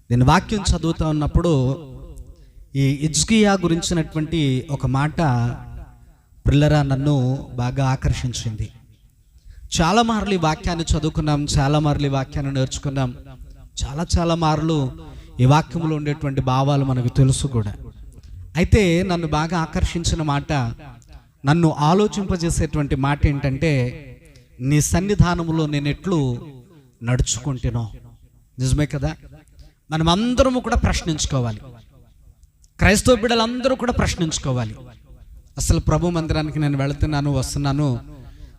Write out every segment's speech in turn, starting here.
నేను వాక్యం చదువుతూ ఉన్నప్పుడు ఈ హిజ్కియా గురించినటువంటి ఒక మాట ప్రిల్లరా నన్ను బాగా ఆకర్షించింది. చాలా మార్లు ఈ వాక్యాన్ని చదువుకున్నాం, చాలా మార్లు ఈ వాక్యాన్ని నేర్చుకున్నాం, చాలా మార్లు ఈ వాక్యంలో ఉండేటువంటి భావాలు మనకు తెలుసు కూడా. అయితే నన్ను బాగా ఆకర్షించిన మాట, నన్ను ఆలోచింపజేసేటువంటి మాట ఏంటంటే, నీ సన్నిధానంలో నేను ఎట్లు నడుచుకుంటునో. నిజమే కదా? మనం అందరము కూడా ప్రశ్నించుకోవాలి, క్రైస్తవ బిడ్డలందరూ కూడా ప్రశ్నించుకోవాలి. అసలు ప్రభు మందిరానికి నేను వెళుతున్నాను, వస్తున్నాను,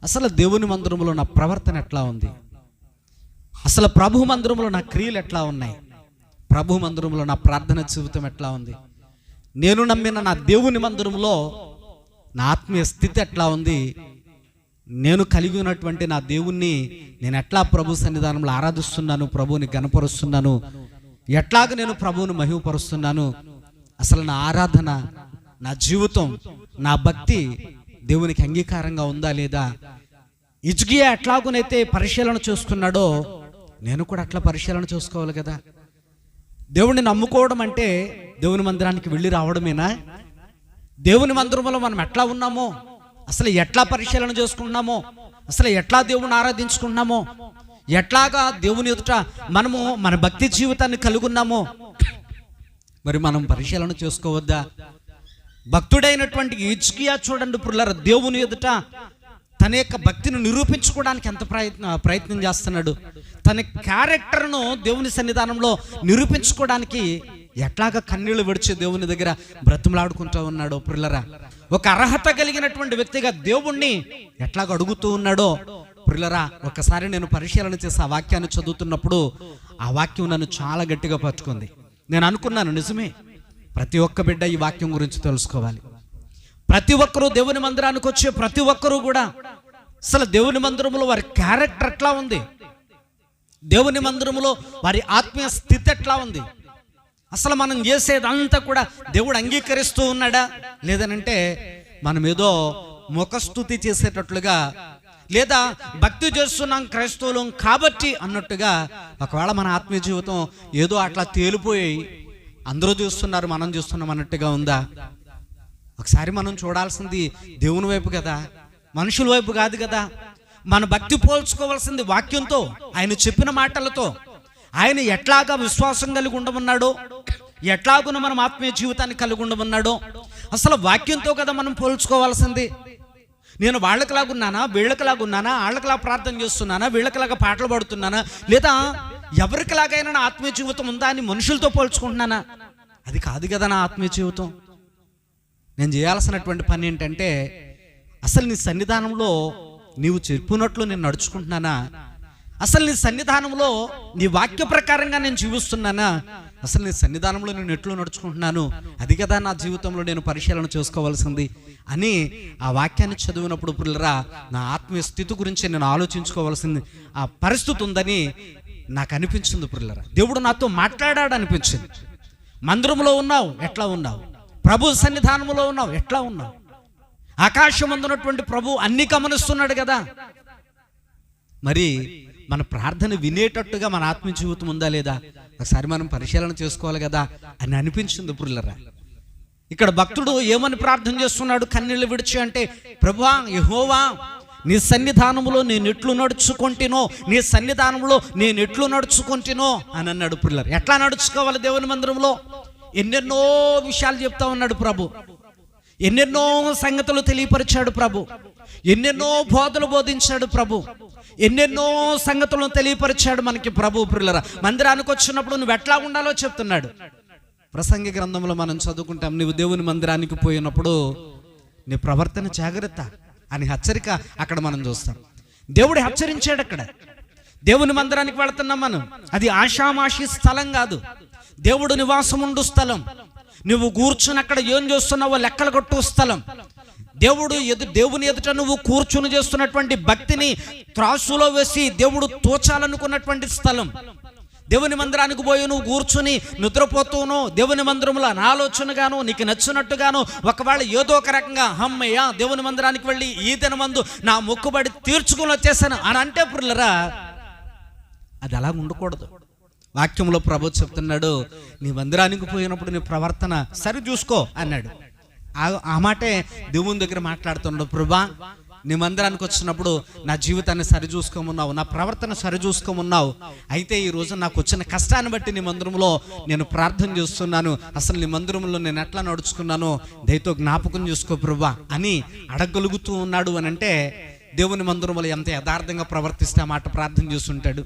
అసలు దేవుని మందిరంలో నా ప్రవర్తన ఎట్లా ఉంది, అసలు ప్రభు మందిరంలో నా క్రియలు ఎట్లా ఉన్నాయి, ప్రభు మందిరంలో నా ప్రార్థన జీవితం ఎట్లా ఉంది, నేను నమ్మిన నా దేవుని మందిరంలో నా ఆత్మీయ స్థితి ఎట్లా ఉంది, నేను కలిగి ఉన్నటువంటి నా దేవుణ్ణి నేను ఎట్లా ప్రభు సన్నిధానంలో ఆరాధిస్తున్నాను, ప్రభువుని గణపరుస్తున్నాను, ఎట్లాగ నేను ప్రభువుని మహిమపరుస్తున్నాను, అసలు నా ఆరాధన, నా జీవితం, నా భక్తి దేవునికి అంగీకారంగా ఉందా లేదా. హిజ్కియా ఎట్లాగునైతే పరిశీలన చేసుకున్నాడో నేను కూడా అట్లా పరిశీలన చేసుకోవాలి కదా. దేవుడిని నమ్ముకోవడం అంటే దేవుని మందిరానికి వెళ్ళి రావడమేనా? దేవుని మందిరంలో మనం ఎట్లా ఉన్నామో, అసలు ఎట్లా పరిశీలన చేసుకుంటున్నామో, అసలు ఎట్లా దేవుని ఆరాధించుకుంటున్నామో, ఎట్లాగా దేవుని ఎదుట మనము మన భక్తి జీవితాన్ని కలిగి ఉన్నామో మరి మనం పరిశీలన చేసుకోవద్దా? భక్తుడైనటువంటి హిజ్కియా చూడండి ప్రియులారా, దేవుని ఎదుట తన యొక్క భక్తిని నిరూపించుకోవడానికి ఎంత ప్రయత్నం చేస్తున్నాడు. తన క్యారెక్టర్ను దేవుని సన్నిధానంలో నిరూపించుకోవడానికి ఎట్లాగా కన్నీళ్లు విడిచి దేవుని దగ్గర బ్రతిమలాడుకుంటూ ఉన్నాడో ప్రియులారా. ఒక అర్హత కలిగినటువంటి వ్యక్తిగా దేవుణ్ణి ఎట్లాగ అడుగుతూ ఉన్నాడో ప్రియులారా. ఒకసారి నేను పరిశీలన చేసి ఆ వాక్యాన్ని చదువుతున్నప్పుడు ఆ వాక్యం నన్ను చాలా గట్టిగా పట్టుకుంది. నేను అనుకున్నాను, నిజమే, ప్రతి ఒక్క బిడ్డ ఈ వాక్యం గురించి తెలుసుకోవాలి. ప్రతి ఒక్కరూ దేవుని మందిరానికి వచ్చే ప్రతి ఒక్కరూ కూడా అసలు దేవుని మందిరంలో వారి క్యారెక్టర్ ఎట్లా ఉంది, దేవుని మందిరంలో వారి ఆత్మీయ స్థితి ఎట్లా ఉంది, అసలు మనం చేసేదంతా కూడా దేవుడు అంగీకరిస్తూ ఉన్నాడా లేదనంటే మనం ఏదో ముఖస్తుతి చేసేటట్లుగా, లేదా భక్తి చేస్తున్నాం క్రైస్తవులం కాబట్టి అన్నట్టుగా ఒకవేళ మన ఆత్మీయ జీవితం ఏదో అట్లా తేలిపోయి అందరూ చూస్తున్నారు మనం చూస్తున్నాం అన్నట్టుగా ఉందా? ఒకసారి మనం చూడాల్సింది దేవుని వైపు కదా, మనుషుల వైపు కాదు కదా. మన భక్తి పోల్చుకోవాల్సింది వాక్యంతో, ఆయన చెప్పిన మాటలతో, ఆయన ఎట్లాగా విశ్వాసం కలిగి ఉండమన్నాడో, ఎట్లాగున మనం ఆత్మీయ జీవితాన్ని కలిగి ఉండమన్నాడో అసలు వాక్యంతో కదా మనం పోల్చుకోవాల్సింది. నేను వాళ్ళకిలాగున్నానా, వీళ్ళకిలాగున్నానా, వాళ్ళకిలా ప్రార్థన చేస్తున్నానా, వీళ్ళకిలాగా పాటలు పాడుతున్నానా, లేదా ఎవరికిలాగైనా నా ఆత్మీయ జీవితం ఉందా అని మనుషులతో పోల్చుకుంటున్నానా? అది కాదు కదా నా ఆత్మీయ జీవితం. నేను చేయాల్సినటువంటి పని ఏంటంటే, అసలు నీ సన్నిధానంలో నీవు చెప్పినట్లు నేను నడుచుకుంటున్నానా, అసలు నీ సన్నిధానంలో నీ వాక్య ప్రకారంగా నేను జీవిస్తున్నానా, అసలు నీ సన్నిధానంలో నేను ఎట్లు నడుచుకుంటున్నాను, అది కదా నా జీవితంలో నేను పరిశీలన చేసుకోవాల్సింది అని ఆ వాక్యాన్ని చదివినప్పుడు ప్రియులారా నా ఆత్మీయ స్థితి గురించి నేను ఆలోచించుకోవాల్సింది ఆ పరిస్థితి ఉందని నాకు అనిపించింది ప్రియులారా. దేవుడు నాతో మాట్లాడాడు అనిపించింది. మందిరంలో ఉన్నావు, ఎట్లా ఉన్నావు? ప్రభు సన్నిధానంలో ఉన్నావు, ఎట్లా ఉన్నావు? ఆకాశం అందున్నటువంటి ప్రభు అన్ని గమనిస్తున్నాడు కదా. మరి మన ప్రార్థన వినేటట్టుగా మన ఆత్మీయ జీవితం ఉందా లేదా ఒకసారి మనం పరిశీలన చేసుకోవాలి కదా అని అనిపించింది ప్రియులారా. ఇక్కడ భక్తుడు ఏమని ప్రార్థన చేస్తున్నాడు కన్నీళ్లు విడిచి అంటే, ప్రభువా యెహోవా నీ సన్నిధానంలో నేను ఎట్లు నడుచుకుంటునో, నీ సన్నిధానంలో నేను ఎట్లు నడుచుకుంటునో అని అన్నాడు ప్రియులారా. ఎట్లా నడుచుకోవాలి దేవుని మందిరంలో? ఎన్నెన్నో విషయాలు చెప్తా ఉన్నాడు ప్రభు, ఎన్నెన్నో సంగతులు తెలియపరిచాడు ప్రభు, ఎన్నెన్నో బోధలు బోధించాడు ప్రభు, ఎన్నెన్నో సంగతులను తెలియపరిచాడు మనకి ప్రభు. ప్రియులారా మందిరానికి వచ్చినప్పుడు నువ్వు ఎట్లా ఉండాలో చెప్తున్నాడు. ప్రసంగి గ్రంథంలో మనం చదువుకుంటాం, నువ్వు దేవుని మందిరానికి పోయినప్పుడు నీ ప్రవర్తన జాగ్రత్త అని హెచ్చరిక అక్కడ మనం చూస్తాం. దేవుడు హెచ్చరించాడు అక్కడ. దేవుని మందిరానికి వెళుతున్నాం మనం, అది ఆషామాషి స్థలం కాదు, దేవుడు నివాసం ఉండు స్థలం. నువ్వు కూర్చుని అక్కడ ఏం చేస్తున్నావో లెక్కలు కొట్టు స్థలం. దేవుని ఎదుట నువ్వు కూర్చుని చేస్తున్నటువంటి భక్తిని త్రాసులో వేసి దేవుడు తోచాలనుకున్నటువంటి స్థలం. దేవుని మందిరానికి పోయి నువ్వు కూర్చుని నిద్రపోతూనో, దేవుని మందిరంలో నా ఆలోచనగాను నీకు నచ్చినట్టుగాను ఒకవేళ ఏదో ఒక రకంగా అమ్మయ్య దేవుని మందిరానికి వెళ్ళి ఈ దినమందు నా మొక్కుబడి తీర్చుకుని వచ్చేసాను అని అంటే ప్రియులారా అది అలా ఉండకూడదు. వాక్యంలో ప్రభు చెప్తున్నాడు, నీ మందిరానికి పోయినప్పుడు నీ ప్రవర్తన సరి చూసుకో అన్నాడు. ఆ మాటే దేవుని దగ్గర మాట్లాడుతున్నాడు. ప్రభా, నీ మందిరానికి వచ్చినప్పుడు నా జీవితాన్ని సరిచూసుకోమన్నావు, నా ప్రవర్తన సరిచూసుకోమన్నావు. అయితే ఈ రోజు నాకు వచ్చిన కష్టాన్ని బట్టి నీ మందిరంలో నేను ప్రార్థన చేస్తున్నాను. అసలు నీ మందిరంలో నేను ఎట్లా నడుచుకున్నానో దయతో జ్ఞాపకం చేసుకో ప్రభా అని అడగలుగుతూ ఉన్నాడు. అని అంటే దేవుని మందిరంలో ఎంత యథార్థంగా ప్రవర్తిస్తే ఆ మాట ప్రార్థన చేస్తుంటాడు.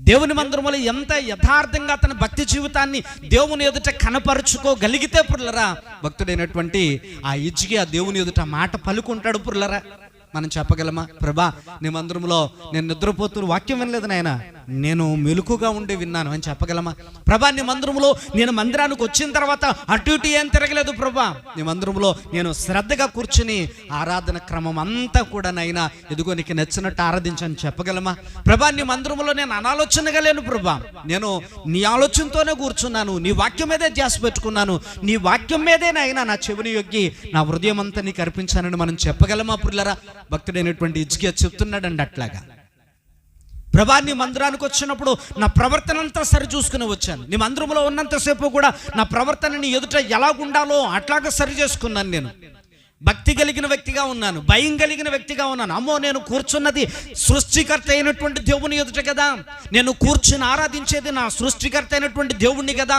దేవుని మందిరంలో ఎంత యథార్థంగా తన భక్తి జీవితాన్ని దేవుని ఎదుట కనపరుచుకోగలిగితే పుర్లరా, భక్తుడైనటువంటి ఆ హిజ్కియా దేవుని ఎదుట మాట పలుకుంటాడు పుర్లరా. మనం చెప్పగలమా, ప్రభా నీ మందిరంలో నేను నిద్రపోతూ వాక్యం వినలేదు నాయన, నేను మెలకుగా ఉండి విన్నాను అని చెప్పగలమా? ప్రభా నీ మందిరంలో నేను మందిరానికి వచ్చిన తర్వాత అటు ఇటు ఏం తిరగలేదు ప్రభా, నీ మందిరంలో నేను శ్రద్ధగా కూర్చుని ఆరాధన క్రమం అంతా కూడా నైనా ఎదుగో నీకు నచ్చినట్టు ఆరాధించని చెప్పగలమా? ప్రభా నీ మందిరంలో నేను అనాలోచనగా లేను ప్రభా, నేను నీ ఆలోచనతోనే కూర్చున్నాను, నీ వాక్యం మీదే ధ్యాస పెట్టుకున్నాను, నీ వాక్యం మీదే నైనా నా చెవిని యొగ్గి నా హృదయం అంతా నీకు అర్పించానని మనం చెప్పగలమా పుల్లరా? భక్తుడైనటువంటి హిజ్కియా చెప్తున్నాడండి అట్లాగా. ప్రభా నీ మందిరానికి వచ్చినప్పుడు నా ప్రవర్తన అంతా సరి చూసుకుని వచ్చాను, నీ మందిరంలో ఉన్నంతసేపు కూడా నా ప్రవర్తనని ఎదుట ఎలాగుండాలో అట్లాగా సరి చేసుకున్నాను. నేను భక్తి కలిగిన వ్యక్తిగా ఉన్నాను, భయం కలిగిన వ్యక్తిగా ఉన్నాను. అమ్మో, నేను కూర్చున్నది సృష్టికర్త అయినటువంటి దేవుని ఎదుట కదా, నేను కూర్చుని ఆరాధించేది నా సృష్టికర్త అయినటువంటి దేవుణ్ణి కదా,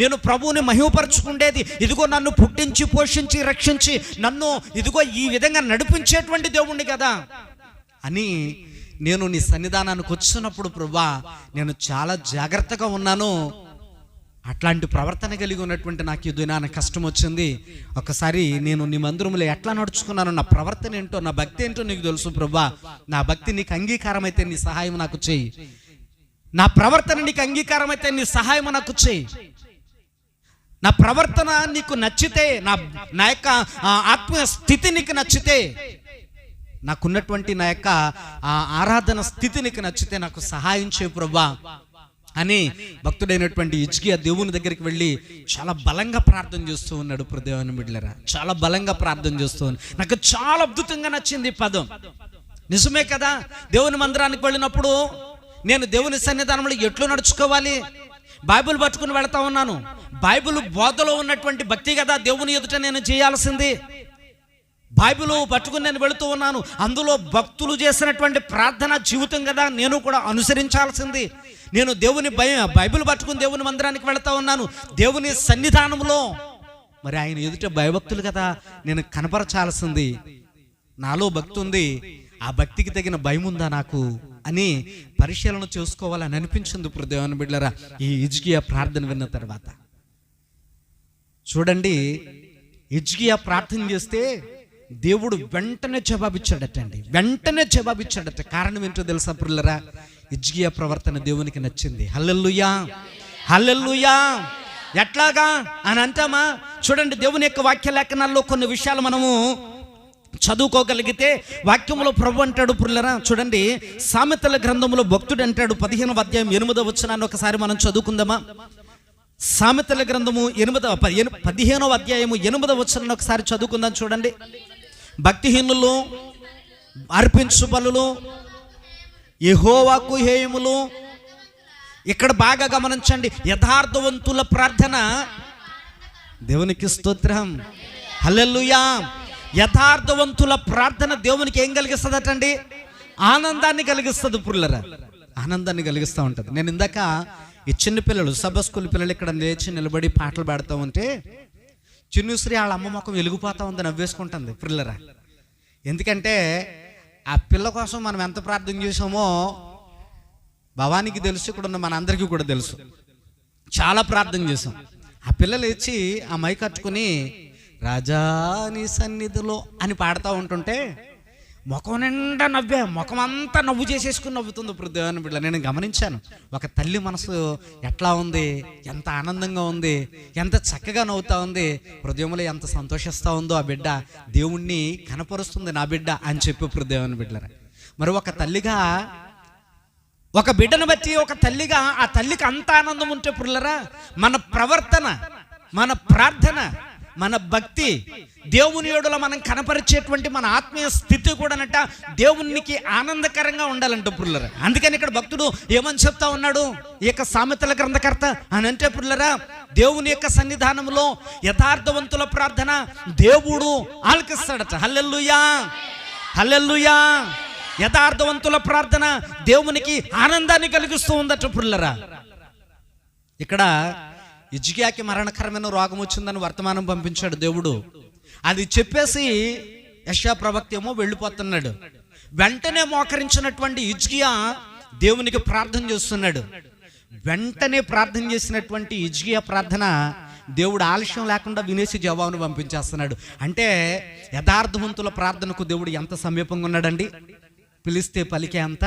నేను ప్రభువుని మహిమపరచుకుండేది ఇదిగో నన్ను పుట్టించి పోషించి రక్షించి నన్ను ఇదిగో ఈ విధంగా నడిపించేటువంటి దేవుణ్ణి కదా అని నేను నీ సన్నిధానానికి వచ్చినప్పుడు ప్రభా నేను చాలా జాగ్రత్తగా ఉన్నాను. అట్లాంటి ప్రవర్తన కలిగి ఉన్నటువంటి నాకు ఈ దినాన కష్టం వచ్చింది. ఒకసారి నేను నీ మందిరంలో ఎట్లా నడుచుకున్నాను, నా ప్రవర్తన ఏంటో నా భక్తి ఏంటో నీకు తెలుసు ప్రభా, నా భక్తి నీకు అంగీకారం అయితే నీ సహాయం నాకు చేయి, నా ప్రవర్తన నీకు అంగీకారం అయితే నీ సహాయం నాకు చేయి, నా ప్రవర్తన నీకు నచ్చితే, నా యొక్క ఆత్మీయ స్థితి నీకు నచ్చితే, నాకున్నటువంటి నా యొక్క ఆరాధన స్థితి నీకు నచ్చితే నాకు సహాయం చేయ ప్రభా అని భక్తుడైనటువంటి హిజ్కియా దేవుని దగ్గరికి వెళ్ళి చాలా బలంగా ప్రార్థన చేస్తూ ఉన్నాడు. దేవుని బిడ్డలారా, చాలా బలంగా ప్రార్థన చేస్తూ ఉన్నాడు. నాకు చాలా అద్భుతంగా నచ్చింది ఈ పదం. నిజమే కదా, దేవుని మందిరానికి వెళ్ళినప్పుడు నేను దేవుని సన్నిధానంలో ఎట్లు నడుచుకోవాలి, బైబిల్ పట్టుకుని వెళ్తా ఉన్నాను. బైబిల్ బోధలో ఉన్నటువంటి భక్తి కదా దేవుని ఎదుట నేను చేయాల్సింది. బైబిల్ పట్టుకుని నేను వెళుతూ ఉన్నాను, అందులో భక్తులు చేసినటువంటి ప్రార్థన జీవితం కదా నేను కూడా అనుసరించాల్సింది. నేను దేవుని బైబిల్ పట్టుకుని దేవుని మందిరానికి వెళుతూ ఉన్నాను, దేవుని సన్నిధానంలో మరి ఆయన ఎదుట భయభక్తులు కదా నేను కనపరచాల్సింది. నాలో భక్తి ఉంది, ఆ భక్తికి తగిన భయం ఉందా నాకు అని పరిశీలన చేసుకోవాలని అనిపించింది. ఇప్పుడు దేవుని బిడ్డలారా, ఈ హిజ్కియా ప్రార్థన విన్న తర్వాత చూడండి, హిజ్కియా ప్రార్థన చేస్తే దేవుడు వెంటనే జవాబిచ్చాడటండి, వెంటనే జవాబిచ్చాడట. కారణం ఏంటో తెలుసా పిల్లరా? హిజ్కియా ప్రవర్తన దేవునికి నచ్చింది. హల్లెలూయా, హల్లెలూయా. ఎట్లాగా అని అంటామా? చూడండి, దేవుని యొక్క వాక్య లేఖనాల్లో కొన్ని విషయాలు మనము చదువుకోగలిగితే వాక్యంలో ప్రభు అంటాడు పుల్లరా. చూడండి, సామెతల గ్రంథంలో భక్తుడు అంటాడు 15వ అధ్యాయం 8వ వచనాన్ని ఒకసారి మనం చదువుకుందామా? సామెతల గ్రంథము 15వ అధ్యాయము 8వ వచనాన్ని ఒకసారి చదువుకుందాం. చూడండి, భక్తిహీనులు అర్పించు బలులు యెహోవాకు హేయములు. ఇక్కడ బాగా గమనించండి, యథార్థవంతుల ప్రార్థన దేవునికి స్తోత్రం, హల్లెలూయా. యథార్థవంతుల ప్రార్థన దేవునికి ఏం కలిగిస్తుందటండి? ఆనందాన్ని కలిగిస్తుంది పుల్లరా, ఆనందాన్ని కలిగిస్తూ ఉంటుంది. నేను ఇందాక ఈ చిన్న పిల్లలు సబ్ స్కూల్ పిల్లలు ఇక్కడ లేచి నిలబడి పాటలు పాడుతూ ఉంటే చిన్నుశ్రీ వాళ్ళ అమ్మ ముఖం వెలిగిపోతా ఉంది, నవ్వేసుకుంటుంది పిల్లరా. ఎందుకంటే ఆ పిల్ల కోసం మనం ఎంత ప్రార్థన చేసామో భవానికి తెలుసు, ఇక్కడ ఉన్న మన అందరికీ కూడా తెలుసు. చాలా ప్రార్థన చేసాం. ఆ పిల్లలు వచ్చి ఆ మైక్ కట్టుకుని రాజాని సన్నిధిలో అని పాడుతూ ఉంటుంటే ముఖం నిండా నవ్వే, ముఖం అంతా నవ్వు చేసేసుకుని నవ్వుతుంది ఇప్పుడు దేవుని బిడ్డ. నేను గమనించాను, ఒక తల్లి మనసు ఎట్లా ఉంది, ఎంత ఆనందంగా ఉంది, ఎంత చక్కగా నవ్వుతా ఉంది, హృదయంలో ఎంత సంతోషిస్తూ ఉందో ఆ బిడ్డ. దేవుణ్ణి కనపరుస్తుంది నా బిడ్డ అని చెప్పి ఇప్పుడు దేవుని బిడ్డలరా. మరి ఒక తల్లిగా, ఒక బిడ్డను బట్టి ఒక తల్లిగా ఆ తల్లికి అంత ఆనందం ఉంటే పుల్లరా, మన ప్రవర్తన, మన ప్రార్థన, మన భక్తి, దేవుని యేడల మనం కనపరిచేటువంటి మన ఆత్మీయ స్థితి కూడానట దేవునికి ఆనందకరంగా ఉండాలంట పుల్లరా. అందుకని ఇక్కడ భక్తుడు ఏమని చెప్తా ఉన్నాడు, ఈ యొక్క సామెతల గ్రంథకర్త అని అంటే పుల్లరా, దేవుని యొక్క సన్నిధానంలో యథార్థవంతుల ప్రార్థన దేవుడు ఆలకిస్తాడట. హల్లెలూయా, హల్లెలూయా. యథార్థవంతుల ప్రార్థన దేవునికి ఆనందాన్ని కలిగిస్తూ ఉందట పుల్లరా. ఇక్కడ హిజ్కియాకి మరణకరమైన రోగం వచ్చిందని వర్తమానం పంపించాడు దేవుడు. అది చెప్పేసి యెషయా ప్రవక్త ఏమో వెళ్ళిపోతున్నాడు. వెంటనే మోకరించినటువంటి హిజ్కియా దేవునికి ప్రార్థన చేస్తున్నాడు. వెంటనే ప్రార్థన చేసినటువంటి హిజ్కియా ప్రార్థన దేవుడు ఆలస్యం లేకుండా వినేసి జవాబును పంపించేస్తున్నాడు. అంటే యథార్థవంతుల ప్రార్థనకు దేవుడు ఎంత సమీపంగా ఉన్నాడండి. పిలిస్తే పలికే అంత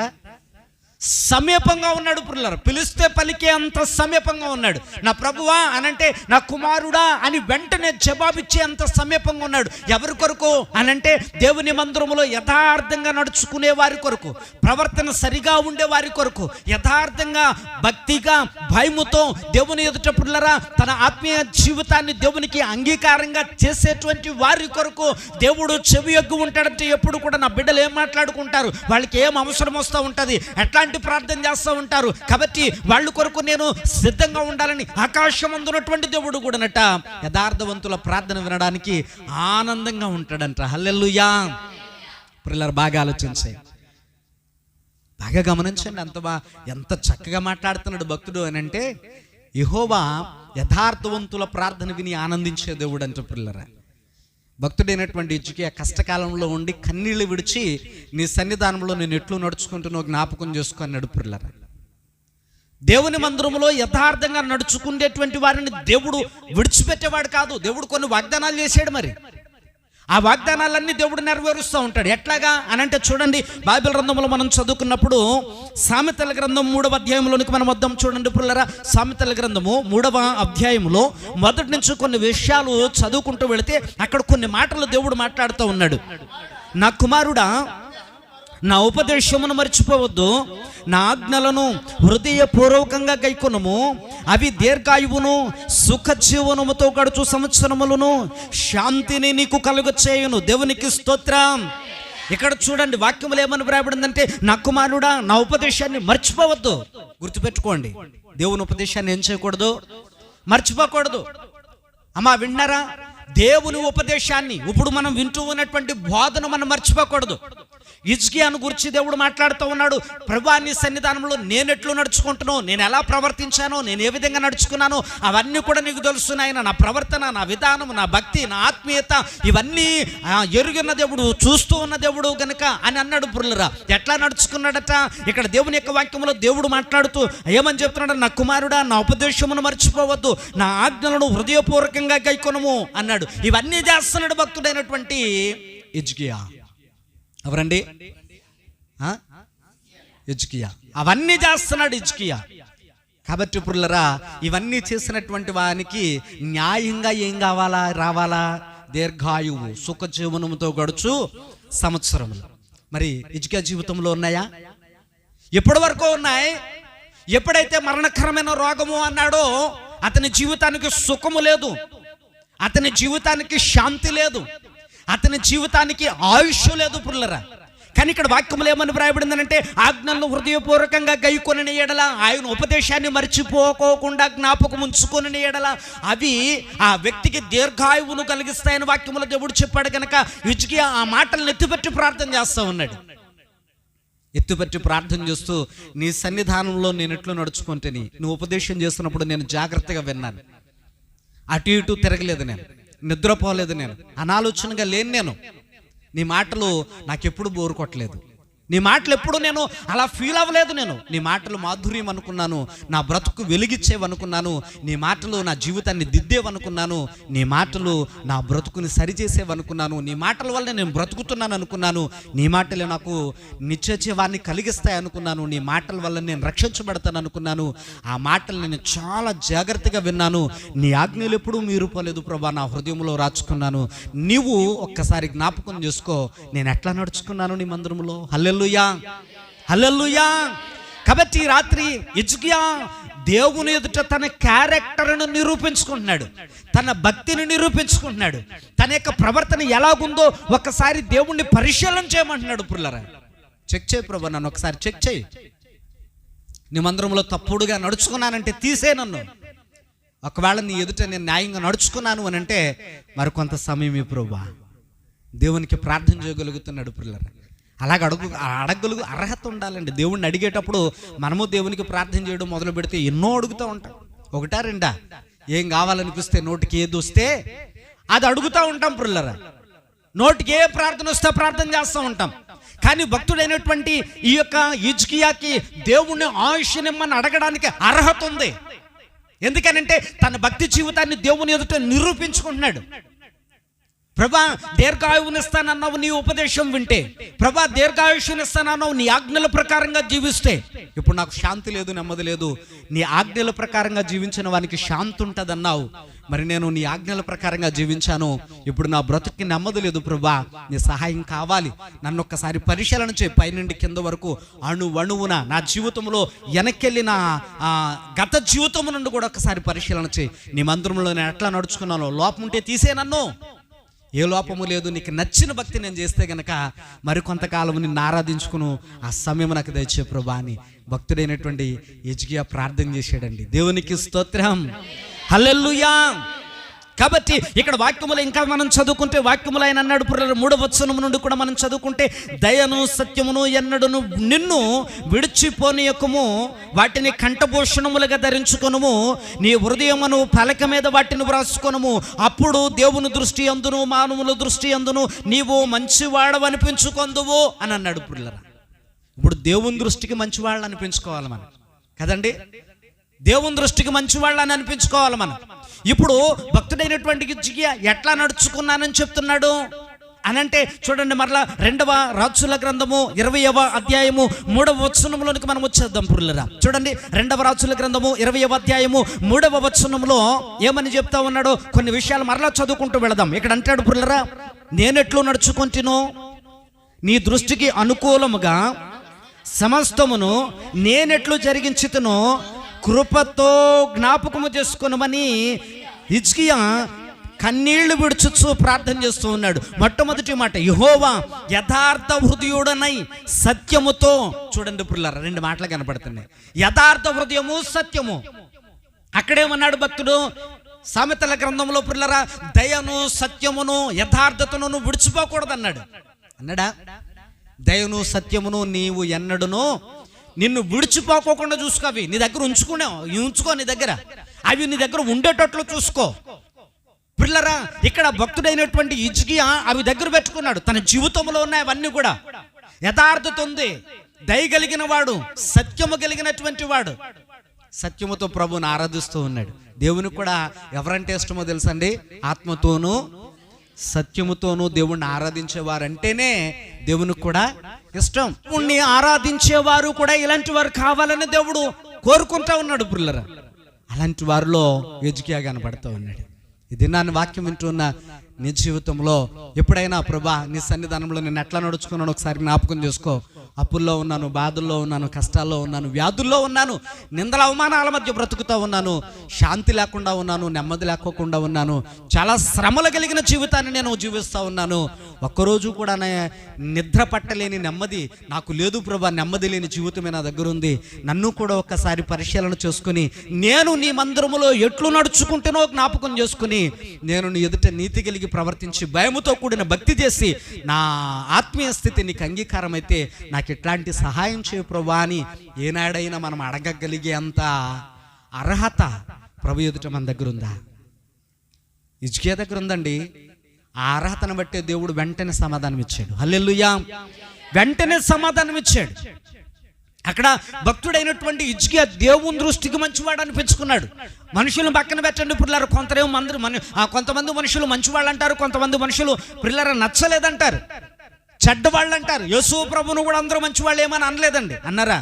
సమీపంగా ఉన్నాడు పుల్లరా. పిలిస్తే పలికే అంత సమీపంగా ఉన్నాడు. నా ప్రభువా అనంటే, నా కుమారుడా అని వెంటనే జవాబిచ్చే అంత సమీపంగా ఉన్నాడు. ఎవరి కొరకు అనంటే, దేవుని మందిరములో యథార్థంగా నడుచుకునే వారి కొరకు, ప్రవర్తన సరిగా ఉండే వారి కొరకు, యథార్థంగా భక్తిగా భయముతో దేవుని ఎదుట పుల్లరా తన ఆత్మీయ జీవితాన్ని దేవునికి అంగీకారంగా చేసేటువంటి వారి కొరకు దేవుడు చెవి ఎగ్గు ఉంటాడంటే ఎప్పుడు కూడా నా బిడ్డలు ఏం మాట్లాడుకుంటారు, వాళ్ళకి ఏం అవసరం వస్తూ ఉంటుంది, ఎట్లాంటి ప్రార్థన చేస్తూ ఉంటారు. కాబట్టి వాళ్ళ కొరకు నేను సిద్ధంగా ఉండాలని ఆకాశం అందున్నటువంటి దేవుడు కూడానట యథార్థవంతుల ప్రార్థన వినడానికి ఆనందంగా ఉంటాడంట. హల్లెలూయా. పిల్లలు బాగా ఆలోచించాయి, బాగా గమనించండి. ఎంత చక్కగా మాట్లాడుతున్నాడు భక్తుడు అని అంటే, యెహోవా యథార్థవంతుల ప్రార్థన విని ఆనందించే దేవుడు అంట. పిల్లరా, భక్తుడైనటువంటి హిజ్కియా కష్టకాలంలో ఉండి కన్నీళ్లు విడిచి, నీ సన్నిధానంలో నేను ఎట్లు నడుచుకుంటున్నో జ్ఞాపకం చేసుకున్నాడు. పిల్లరా, దేవుని మందిరంలో యథార్థంగా నడుచుకునేటువంటి వారిని దేవుడు విడిచిపెట్టేవాడు కాదు. దేవుడు కొన్ని వాగ్దానాలు చేశాడు. మరి ఆ వాగ్దానాలన్నీ దేవుడు నెరవేరుస్తూ ఉంటాడు. ఎట్లాగా అనంటే చూడండి, బైబిల్ గ్రంథంలో మనం చదువుకున్నప్పుడు సామెతల గ్రంథం 3వ అధ్యాయంలోనికి మనం వద్దాం. చూడండి పుల్లరా, సామెతల గ్రంథము 3వ అధ్యాయంలో మొదటి నుంచి కొన్ని విషయాలు చదువుకుంటూ వెళితే అక్కడ కొన్ని మాటలు దేవుడు మాట్లాడుతూ ఉన్నాడు. నా కుమారుడా, నా ఉపదేశమును మర్చిపోవద్దు, నా ఆజ్ఞలను హృదయపూర్వకంగా గైకొనుము, అవి దీర్ఘాయువును సుఖజీవనముతో గడుచు సంవత్సరములను శాంతిని నీకు కలుగచేయును. దేవునికి స్తోత్రం. ఇక్కడ చూడండి వాక్యములు ఏమని వ్రాయబడిందంటే, నా కుమారుడా నా ఉపదేశాన్ని మర్చిపోవద్దు. గుర్తుపెట్టుకోండి, దేవుని ఉపదేశాన్ని ఏం చేయకూడదు, మర్చిపోకూడదు. అమ్మా విన్నారా, దేవుని ఉపదేశాన్ని ఇప్పుడు మనం వింటూ ఉన్నటువంటి బోధన మనం మర్చిపోకూడదు. హిజ్కియాను గురించి దేవుడు మాట్లాడుతూ ఉన్నాడు. ప్రభువా నీ సన్నిధానంలో నేను ఎట్లు నడుచుకుంటున్నాను, నేను ఎలా ప్రవర్తించానో, నేను ఏ విధంగా నడుచుకున్నానో అవన్నీ కూడా నీకు తెలుస్తున్నాయి. నా ప్రవర్తన, నా విధానం, నా భక్తి, నా ఆత్మీయత ఇవన్నీ ఎరుగిన దేవుడు, చూస్తూ ఉన్న దేవుడు గనుక అని అన్నాడు. పురులరా, ఎట్లా నడుచుకున్నాడట ఇక్కడ దేవుని యొక్క వాక్యంలో దేవుడు మాట్లాడుతూ ఏమని చెప్తున్నాడు, నా కుమారుడా నా ఉపదేశమును మర్చిపోవద్దు, నా ఆజ్ఞలను హృదయపూర్వకంగా గైకొనుము అన్నాడు. ఇవన్నీ చేస్తున్నాడు భక్తుడైనటువంటి హిజ్కియా. ఎవరండి? హిజ్కియా. అవన్నీ చేస్తున్నాడు హిజ్కియా. కాబట్టి పురులరా, ఇవన్నీ చేసినటువంటి వానికి న్యాయంగా ఏం కావాలా, రావాలా, దీర్ఘాయువు సుఖజీవనముతో గడుచు సంవత్సరములు. మరి హిజ్కియా జీవితంలో ఉన్నాయా? ఎప్పటి వరకు ఉన్నాయి? ఎప్పుడైతే మరణకరమైన రోగము అన్నాడో అతని జీవితానికి సుఖము లేదు, అతని జీవితానికి శాంతి లేదు, అతని జీవితానికి ఆయుష్ లేదు పురులరా. కానీ ఇక్కడ వాక్యములు ఏమని వ్రాయబడిందనంటే, ఆజ్ఞలను హృదయపూర్వకంగా గైకొనిన ఎడల, ఆయన ఉపదేశాన్ని మర్చిపోకోకుండా జ్ఞాపకం ఉంచుకొని ఎడల అవి ఆ వ్యక్తికి దీర్ఘాయువును కలిగిస్తాయని వాక్యములో దేవుడు చెప్పాడు. కనుక హిజ్కియా ఆ మాటలను ఎత్తిపెట్టి ప్రార్థన చేస్తూ ఉన్నాడు. ఎత్తుపెట్టి ప్రార్థన చేస్తూ, నీ సన్నిధానంలో నేను ఎట్లు నడుచుకుంటేని, నువ్వు ఉపదేశం చేస్తున్నప్పుడు నేను జాగ్రత్తగా విన్నాను, అటు ఇటు తిరగలేదు, నేను నిద్రపోలేదు, నేను అనాలోచనగా లేను, నేను నీ మాటలు నాకెప్పుడు బోరు కొట్టలేదు, నీ మాటలు ఎప్పుడు నేను అలా ఫీల్ అవ్వలేదు, నేను నీ మాటలు మాధుర్యం అనుకున్నాను, నా బ్రతుకు వెలిగిచ్చేవనుకున్నాను, నీ మాటలు నా జీవితాన్ని దిద్దేవనుకున్నాను, నీ మాటలు నా బ్రతుకుని సరిచేసేవనుకున్నాను, నీ మాటల వల్ల నేను బ్రతుకుతున్నాను అనుకున్నాను, నీ మాటలు నాకు నిత్యజీవాన్ని కలిగిస్తాయి అనుకున్నాను, నీ మాటల వల్ల నేను రక్షించబడతాను అనుకున్నాను. ఆ మాటలు నేను చాలా జాగ్రత్తగా విన్నాను, నీ ఆజ్ఞలు ఎప్పుడూ మీరుపోలేదు ప్రభా, నా హృదయంలో రాచుకున్నాను. నీవు ఒక్కసారి జ్ఞాపకం చేసుకో, నేను ఎట్లా నడుచుకున్నాను నీ మందిరంలో. హల్లెలూయా, హల్లెలూయా. కాబట్టి రాత్రి హిజ్కియా దేవుని ఎదుట తన క్యారెక్టర్ను నిరూపించుకుంటున్నాడు, తన భక్తిని నిరూపించుకుంటున్నాడు. తన యొక్క ప్రవర్తన ఎలాగుందో ఒకసారి దేవుణ్ణి పరిశీలన చేయమంటున్నాడు. పుల్లరా, చెక్ చేయి ప్రభు, నన్ను ఒకసారి చెక్ చేయి. నీ మందిరంలో తప్పుడుగా నడుచుకున్నానంటే తీసే నన్ను. ఒకవేళ నీ ఎదుట నేను న్యాయంగా నడుచుకున్నాను అని అంటే మరి కొంత సమయం ప్రభు దేవునికి ప్రార్థన చేయగలుగుతున్నాడు. పిల్లలు అలాగ అడగలుగు అర్హత ఉండాలండి. దేవుణ్ణి అడిగేటప్పుడు మనము దేవునికి ప్రార్థన చేయడం మొదలు పెడితే ఎన్నో అడుగుతూ ఉంటాం. ఒకటా రెండా, ఏం కావాలనిపిస్తే నోటికి ఏది వస్తే అది అడుగుతూ ఉంటాం. పిల్లరా, నోటికి ఏ ప్రార్థన వస్తే ప్రార్థన చేస్తూ ఉంటాం. కానీ భక్తుడైనటువంటి ఈ యొక్క హిజ్కియాకి దేవుణ్ణి ఆయుష్నిమ్మని అడగడానికి అర్హత ఉంది. ఎందుకనంటే తన భక్తి జీవితాన్ని దేవుని ఎదుట నిరూపించుకుంటున్నాడు. ప్రభా, దీర్ఘాయువునిస్తానన్నావు నీ ఉపదేశం వింటే, ప్రభా దీర్ఘాయుష్నిస్తానన్నావు నీ ఆజ్ఞల ప్రకారంగా జీవిస్తే. ఇప్పుడు నాకు శాంతి లేదు, నెమ్మది లేదు. నీ ఆజ్ఞల ప్రకారంగా జీవించిన వానికి శాంతి ఉంటుంది అన్నావు. మరి నేను నీ ఆజ్ఞల ప్రకారంగా జీవించాను, ఇప్పుడు నా బ్రతుక్కి నెమ్మది లేదు. ప్రభా, నీ సహాయం కావాలి. నన్ను ఒక్కసారి పరిశీలన చేయి, పైనుండి కింద వరకు అణువున నా జీవితంలో వెనక్కెళ్ళిన గత జీవితం నుండి కూడా ఒకసారి పరిశీలన చేయి. నీ మందిరంలో నేను ఎట్లా నడుచుకున్నానో లోపం ఉంటే తీసే నన్ను. ఏ లోపము లేదు, నీకు నచ్చిన భక్తి నేను చేస్తే గనక మరి కొంతకాలం నిన్ను ఆరాధించుకును ఆ సమయం నాకు దయచే ప్రభా అని భక్తుడైనటువంటి హిజ్కియా ప్రార్థన చేశాడండి. దేవునికి స్తోత్రం, హల్లెలూయా. కాబట్టి ఇక్కడ వాక్యములు ఇంకా మనం చదువుకుంటే వాక్యములు ఆయన అన్నాడు 3వ వచనం నుండి కూడా మనం చదువుకుంటే, దయను సత్యమును ఎన్నడును నిన్ను విడిచిపోనీయకము, వాటిని కంఠభూషణములుగా ధరించుకొనుము, నీ హృదయమును పలక మీద వాటిని వ్రాసుకొనుము, అప్పుడు దేవుని దృష్టి అందును మానవుల దృష్టి అందును నీవు మంచివాడవు అనిపించుకొందువు అని అన్నాడు. ఇప్పుడు దేవుని దృష్టికి మంచివాళ్ళు అనిపించుకోవాలి మనం కదండి. దేవుని దృష్టికి మంచివాళ్ళని అనిపించుకోవాలి మనం. ఇప్పుడు భక్తుడైనటువంటి హిజ్కియా ఎట్లా నడుచుకున్నానని చెప్తున్నాడు అనంటే చూడండి, మరలా 2వ రాజుల గ్రంథము 20వ అధ్యాయము 3వ వచనంలోనికి మనం వచ్చేద్దాం. పుల్లరా చూడండి, 2వ రాజుల గ్రంథము 20వ అధ్యాయము 3వ వచనంలో ఏమని చెప్తా ఉన్నాడో కొన్ని విషయాలు మరలా చదువుకుంటూ వెళదాం. ఇక్కడ అంటాడు పుల్లరా, నేనెట్లు నడుచుకుంటునో నీ దృష్టికి అనుకూలముగా సమస్తమును నేనెట్లు జరిగించుతునో కృపతో జ్ఞాపకము చేసుకునమని హిజ్కియా కన్నీళ్లు విడుచుచు ప్రార్థన చేస్తూ ఉన్నాడు. మొట్టమొదటి మాట, యెహోవా యథార్థ హృదయుడనై సత్యముతో. చూడండి పుల్లరా, 2 మాటలు కనపడుతున్నాయి, యథార్థ హృదయము సత్యము. అక్కడేమన్నాడు భక్తుడు, సామెతల గ్రంథంలో పుల్లరా, దయను సత్యమును యథార్థతను విడిచిపోకూడదు అన్నాడు. అన్నాడా? దయను సత్యమును నీవు ఎన్నడును నిన్ను విడిచిపోకోకుండా చూసుకో. అవి నీ దగ్గర ఉంచుకో, నీ దగ్గర అవి నీ దగ్గర ఉండేటట్లు చూసుకో. పిల్లరా, ఇక్కడ భక్తుడైనటువంటి హిజ్కియా అవి దగ్గర పెట్టుకున్నాడు. తన జీవితంలో ఉన్నాయి అవన్నీ కూడా. యథార్థత ఉంది, దయ కలిగిన వాడు, సత్యము కలిగినటువంటి వాడు, సత్యముతో ప్రభువుని ఆరాధిస్తూ ఉన్నాడు. దేవునికి కూడా ఎవరంటే ఇష్టమో తెలుసండి, ఆత్మతోనూ సత్యముతోనూ దేవుణ్ణి ఆరాధించేవారంటేనే దేవునికి కూడా ఇష్టం. దేవుణ్ణి ఆరాధించేవారు కూడా ఇలాంటి వారు కావాలని దేవుడు కోరుకుంటా ఉన్నాడు. పిల్లరా, అలాంటి వారిలో హిజ్కియా కనపడుతూ ఉన్నాడు. ఇది నా వాక్యం వింటున్న నీ జీవితంలో ఎప్పుడైనా ప్రభా నీ సన్నిధానంలో నేను ఎట్లా నడుచుకున్నాను ఒకసారి జ్ఞాపకం చేసుకో. అప్పుల్లో ఉన్నాను, బాధల్లో ఉన్నాను, కష్టాల్లో ఉన్నాను, వ్యాధుల్లో ఉన్నాను, నిందల అవమానాల మధ్య బ్రతుకుతూ ఉన్నాను, శాంతి లేకుండా ఉన్నాను, నెమ్మది లేకోకుండా ఉన్నాను, చాలా శ్రమలు కలిగిన జీవితాన్ని నేను జీవిస్తూ ఉన్నాను. ఒక్కరోజు కూడా నిద్ర పట్టలేని నెమ్మది నాకు లేదు ప్రభా. నెమ్మది లేని జీవితమే నా దగ్గర ఉంది. నన్ను కూడా ఒక్కసారి పరిశీలన చేసుకుని నేను నీ మందిరములో ఎట్లు నడుచుకుంటేనో జ్ఞాపకం చేసుకుని నేను నీ ఎదుట నీతి కలిగి ప్రవర్తించి భయముతో కూడిన భక్తి చేసి నా ఆత్మీయ స్థితి నీకు అంగీకారం అయితే నాకు ఎట్లాంటి సహాయం చేయ ప్రభా అని ఏనాడైనా మనం అడగగలిగే అంత అర్హత ప్రభు ఎదుట మన దగ్గర ఉందా? హిజ్కియా దగ్గర ఉందండి. ఆ అర్హతను బట్టే దేవుడు వెంటనే సమాధానం ఇచ్చాడు. హల్లెలూయా, వెంటనే సమాధానం ఇచ్చాడు. అక్కడ భక్తుడైనటువంటి హిజ్కియా దేవుని దృష్టికి మంచివాడు అనిపించుకున్నాడు. మనుషులను పక్కన పెట్టండి పిల్లలు. కొంతమంది మనుషులు మంచివాళ్ళు అంటారు, కొంతమంది మనుషులు పిల్లలు నచ్చలేదంటారు, చెడ్డవాళ్ళు అంటారు. యేసు ప్రభును కూడా అందరూ మంచివాళ్ళు ఏమని అనలేదండి, అన్నారా?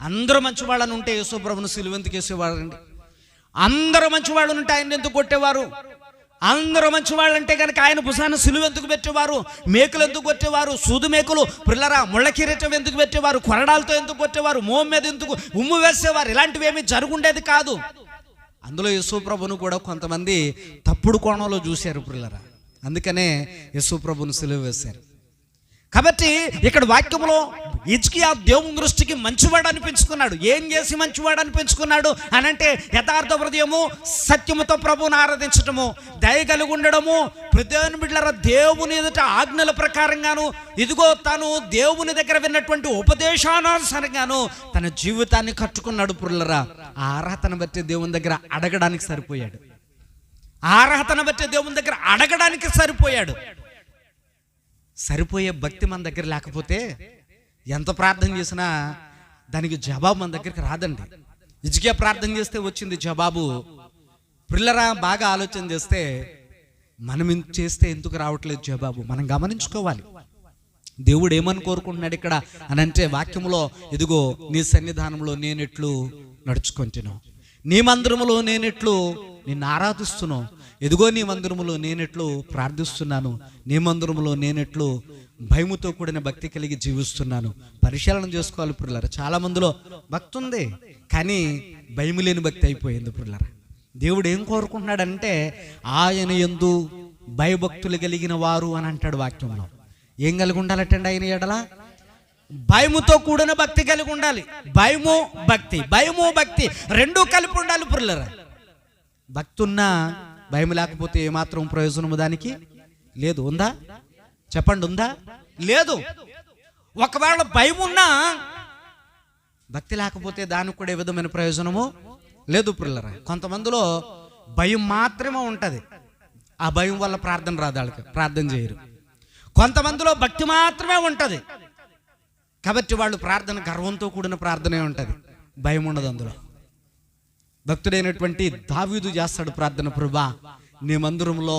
అందరూ మంచివాళ్ళని ఉంటే యేసు ప్రభును సిలువ ఎందుకు వేసేవారండి? అందరూ మంచివాళ్ళు ఉంటే ఆయన ఎందుకు కొట్టేవారు? అందరూ మంచివాళ్ళు అంటే కనుక ఆయన భుజాన సిలువ ఎందుకు పెట్టేవారు? మేకులు ఎందుకు కొట్టేవారు? సూదు మేకులు పిల్లరా, ముళ్ళ కిరీటం ఎందుకు పెట్టేవారు? కొరడాలతో ఎందుకు కొట్టేవారు? మోం మీద ఎందుకు ఉమ్ము వేసేవారు? ఇలాంటివి ఏమీ జరుగుండేది కాదు. అందులో యేసు ప్రభును కూడా కొంతమంది తప్పుడు కోణంలో చూశారు పిల్లరా. అందుకనే యేసు ప్రభును సిలువ వేశారు. కాబట్టి ఇక్కడ వాక్యంలో హిజ్కియా దేవుని దృష్టికి మంచివాడు అనిపించుకున్నాడు. ఏం చేసి మంచివాడు అనిపించుకున్నాడు అని అంటే, యథార్థ హృదయము, సత్యముతో ప్రభువుని ఆరాధించటము, దయ కలిగి ఉండడము, ప్రతిని బిడ్డలారా దేవుని ఎదుట ఆజ్ఞల ప్రకారంగాను, ఇదిగో తాను దేవుని దగ్గర విన్నటువంటి ఉపదేశానుసారంగాను తన జీవితాన్ని కట్టుకున్నాడు పుల్లరా. ఆ అర్హతను బట్టి దేవుని దగ్గర అడగడానికి సరిపోయాడు. ఆ అర్హతను బట్టి దేవుని దగ్గర అడగడానికి సరిపోయాడు. సరిపోయే భక్తి మన దగ్గర లేకపోతే ఎంత ప్రార్థన చేసినా దానికి జవాబు మన దగ్గరికి రాదండి. హిజ్కియా ప్రార్థన చేస్తే వచ్చింది జవాబు. పిల్లరా బాగా ఆలోచన చేస్తే మనం చేస్తే ఎందుకు రావట్లేదు జవాబు? మనం గమనించుకోవాలి. దేవుడు ఏమని కోరుకుంటున్నాడు ఇక్కడ అని అంటే, వాక్యంలో ఇదిగో నీ సన్నిధానంలో నేనెట్లు నడుచుకుంటున్నావు, నీ మందిరములో నేనెట్లు నిన్ను ఆరాధిస్తున్నావు, ఎదుగో నీ మందిరములో నేనెట్లు ప్రార్థిస్తున్నాను, నీ మందిరములో నేనెట్లు భయముతో కూడిన భక్తి కలిగి జీవిస్తున్నాను. పరిశీలన చేసుకోవాలి పిల్లరా. చాలా మందిలో భక్తి ఉంది కానీ భయం లేని భక్తి అయిపోయింది పిల్లరా. దేవుడు ఏం కోరుకుంటున్నాడంటే, ఆయన యందు భయభక్తులు కలిగిన వారు అని అంటాడు వాక్యంలో. ఏం కలిగి ఉండాలటండి ఆయన ఎడల? భయముతో కూడిన భక్తి కలిగి ఉండాలి. భయము భక్తి, భయము భక్తి రెండూ కలిపి ఉండాలి పిల్లరా. భక్తి ఉన్నా భయం లేకపోతే ఏమాత్రం ప్రయోజనము దానికి లేదు. ఉందా చెప్పండి? ఉందా? లేదు. ఒకవేళ భయం ఉన్నా భక్తి లేకపోతే దానికి కూడా ఏ విధమైన ప్రయోజనము లేదు పిల్లరా. కొంతమందిలో భయం మాత్రమే ఉంటుంది, ఆ భయం వల్ల ప్రార్థన రాదు, వాళ్ళకి ప్రార్థన చేయరు. కొంతమందిలో భక్తి మాత్రమే ఉంటుంది కాబట్టి వాళ్ళు ప్రార్థన గర్వంతో కూడిన ప్రార్థనే ఉంటుంది, భయం ఉండదు అందులో. భక్తుడైనటువంటి దావీదు చేస్తాడు ప్రార్థన, ప్రభువా నీ మందిరంలో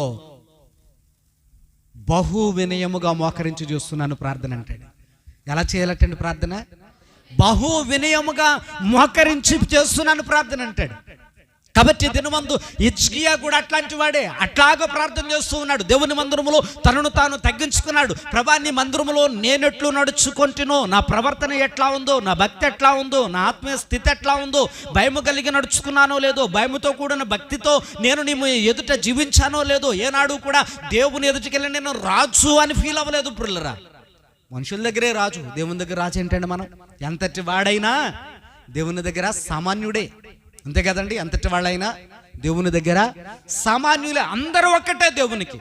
బహు వినయముగా మోకరించి చూస్తున్నాను ప్రార్థన అంటాడు. ఎలా చేయాలటండి ప్రార్థన? బహు వినయముగా మోకరించి చేస్తున్నాను ప్రార్థన అంటాడు. కాబట్టి దినమందు హిజ్కియా కూడా అట్లాంటి వాడే, అట్లాగా ప్రార్థన చేస్తూ ఉన్నాడు. దేవుని మందిరములో తనను తాను తగ్గించుకున్నాడు. ప్రభా నీ మందిరములో నేనెట్లు నడుచుకుంటునో, నా ప్రవర్తన ఎట్లా ఉందో, నా భక్తి ఎట్లా ఉందో, నా ఆత్మీయ స్థితి ఎట్లా ఉందో, భయము కలిగి నడుచుకున్నానో లేదో, భయముతో కూడిన భక్తితో నేను నీ ఎదుట జీవించానో లేదో, ఏనాడు కూడా దేవుని ఎదుటికెళ్ళి నేను రాజు అని ఫీల్ అవ్వలేదు పిల్లరా. మనుషుల దగ్గరే రాజు, దేవుని దగ్గర రాజు ఏంటంటే మనం ఎంతటి వాడైనా దేవుని దగ్గర సామాన్యుడే, అంతే కదండి. అంతటి వాళ్ళైనా దేవుని దగ్గర సామాన్యులే, అందరూ ఒక్కటే దేవునికి.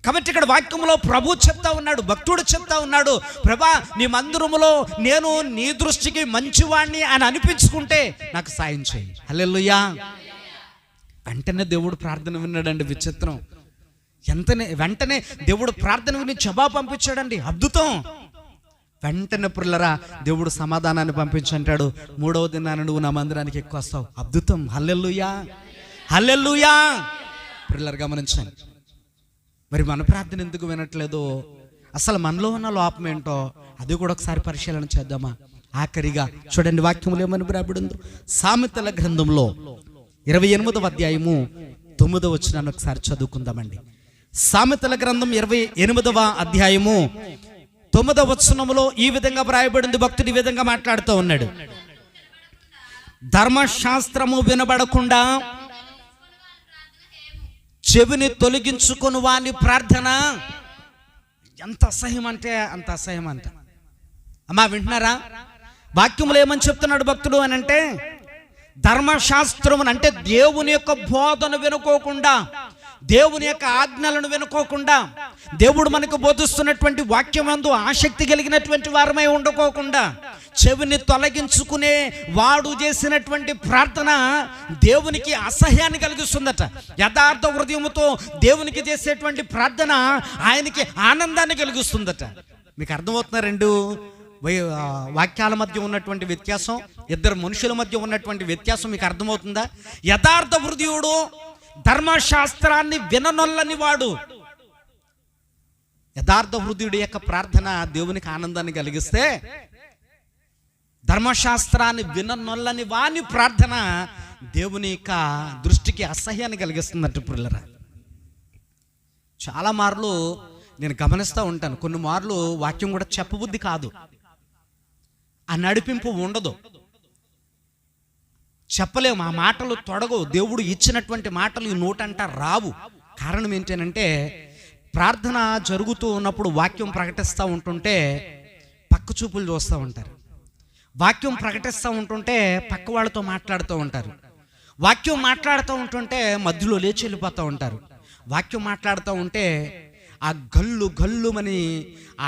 కాబట్టి ఇక్కడ వాక్యంలో ప్రభు చెప్తా ఉన్నాడు, భక్తుడు చెప్తా ఉన్నాడు, ప్రభా నీ మందిరములో నేను నీ దృష్టికి మంచివాణ్ణి అని అనిపించుకుంటే నాకు సాయం చేయి. హల్లెలూయా. వెంటనే దేవుడు ప్రార్థన విన్నాడండి. విచిత్రం, వెంటనే దేవుడు ప్రార్థన విని జవాబు పంపించాడండి. అద్భుతం. వెంటనే పుల్లరా దేవుడు సమాధానాన్ని పంపించంటాడు, 3వ దినాన నువ్వు నా మందిరానికి ఎక్కువ వస్తావు. అద్భుతం. హల్లెలూయా, హల్లెలూయా. పుల్లరు గమనించండి, మరి మన ప్రార్థన ఎందుకు వినట్లేదు? అసలు మనలో ఉన్న లోపం ఏంటో అది కూడా ఒకసారి పరిశీలన చేద్దామా? ఆఖరిగా చూడండి వాక్యములు ఏమని రాబడిందో. సామెతల గ్రంథంలో 28వ అధ్యాయము 9వ వచనాన్ని ఒకసారి చదువుకుందామండి. సామెతల గ్రంథం 28వ అధ్యాయము 9వ వచనములో ఈ విధంగా వ్రాయబడింది. భక్తుడు ఈ విధంగా మాట్లాడుతూ ఉన్నాడు, ధర్మశాస్త్రము వినబడకుండా చెవిని తొలగించుకొని వాని ప్రార్థన ఎంత అసహ్యం అంటే అంత అసహ్యం అంట. అమ్మా వింటున్నారా? వాక్యములు ఏమని చెప్తున్నాడు భక్తుడు అని అంటే, ధర్మశాస్త్రము అంటే దేవుని యొక్క బోధన వినుకోకుండా, దేవుని యొక్క ఆజ్ఞలను వినుకోకుండా, దేవుడు మనకు బోధిస్తున్నటువంటి వాక్యమందు ఆసక్తి కలిగినటువంటి వారమై ఉండకోకుండా చెవిని తొలగించుకునే వాడు చేసినటువంటి ప్రార్థన దేవునికి అసహ్యాన్ని కలిగిస్తుందట. యథార్థ హృదయముతో దేవునికి చేసేటువంటి ప్రార్థన ఆయనకి ఆనందాన్ని కలిగిస్తుందట. మీకు అర్థమవుతున్నా రెండు వాక్యాల మధ్య ఉన్నటువంటి వ్యత్యాసం, ఇద్దరు మనుషుల మధ్య ఉన్నటువంటి వ్యత్యాసం మీకు అర్థమవుతుందా? యథార్థ హృదయుడు ధర్మశాస్త్రాన్ని విననొల్లని వాడు, యథార్థ హృదయుడి యొక్క ప్రార్థన దేవునికి ఆనందాన్ని కలిగిస్తే, ధర్మశాస్త్రాన్ని విననొల్లని వాని ప్రార్థన దేవుని యొక్క దృష్టికి అసహ్యాన్ని కలిగిస్తున్నట్టు పిల్లరా. చాలా మార్లు నేను గమనిస్తూ ఉంటాను, కొన్ని మార్లు వాక్యం కూడా చెప్పబుద్ధి కాదు, ఆ నడిపింపు ఉండదు, చెప్పలేము, ఆ మాటలు తొడగవు. దేవుడు ఇచ్చినటువంటి మాటలు ఈ నోటంట రావు. కారణం ఏంటంటే ప్రార్థన జరుగుతూ ఉన్నప్పుడు వాక్యం ప్రకటిస్తూ ఉంటుంటే పక్క చూపులు చూస్తూ ఉంటారు, వాక్యం ప్రకటిస్తూ ఉంటుంటే పక్క వాళ్ళతో మాట్లాడుతూ ఉంటారు, వాక్యం మాట్లాడుతూ ఉంటుంటే మధ్యలో లేచి వెళ్ళిపోతూ ఉంటారు, వాక్యం మాట్లాడుతూ ఉంటే ఆ గల్లు గల్లుమని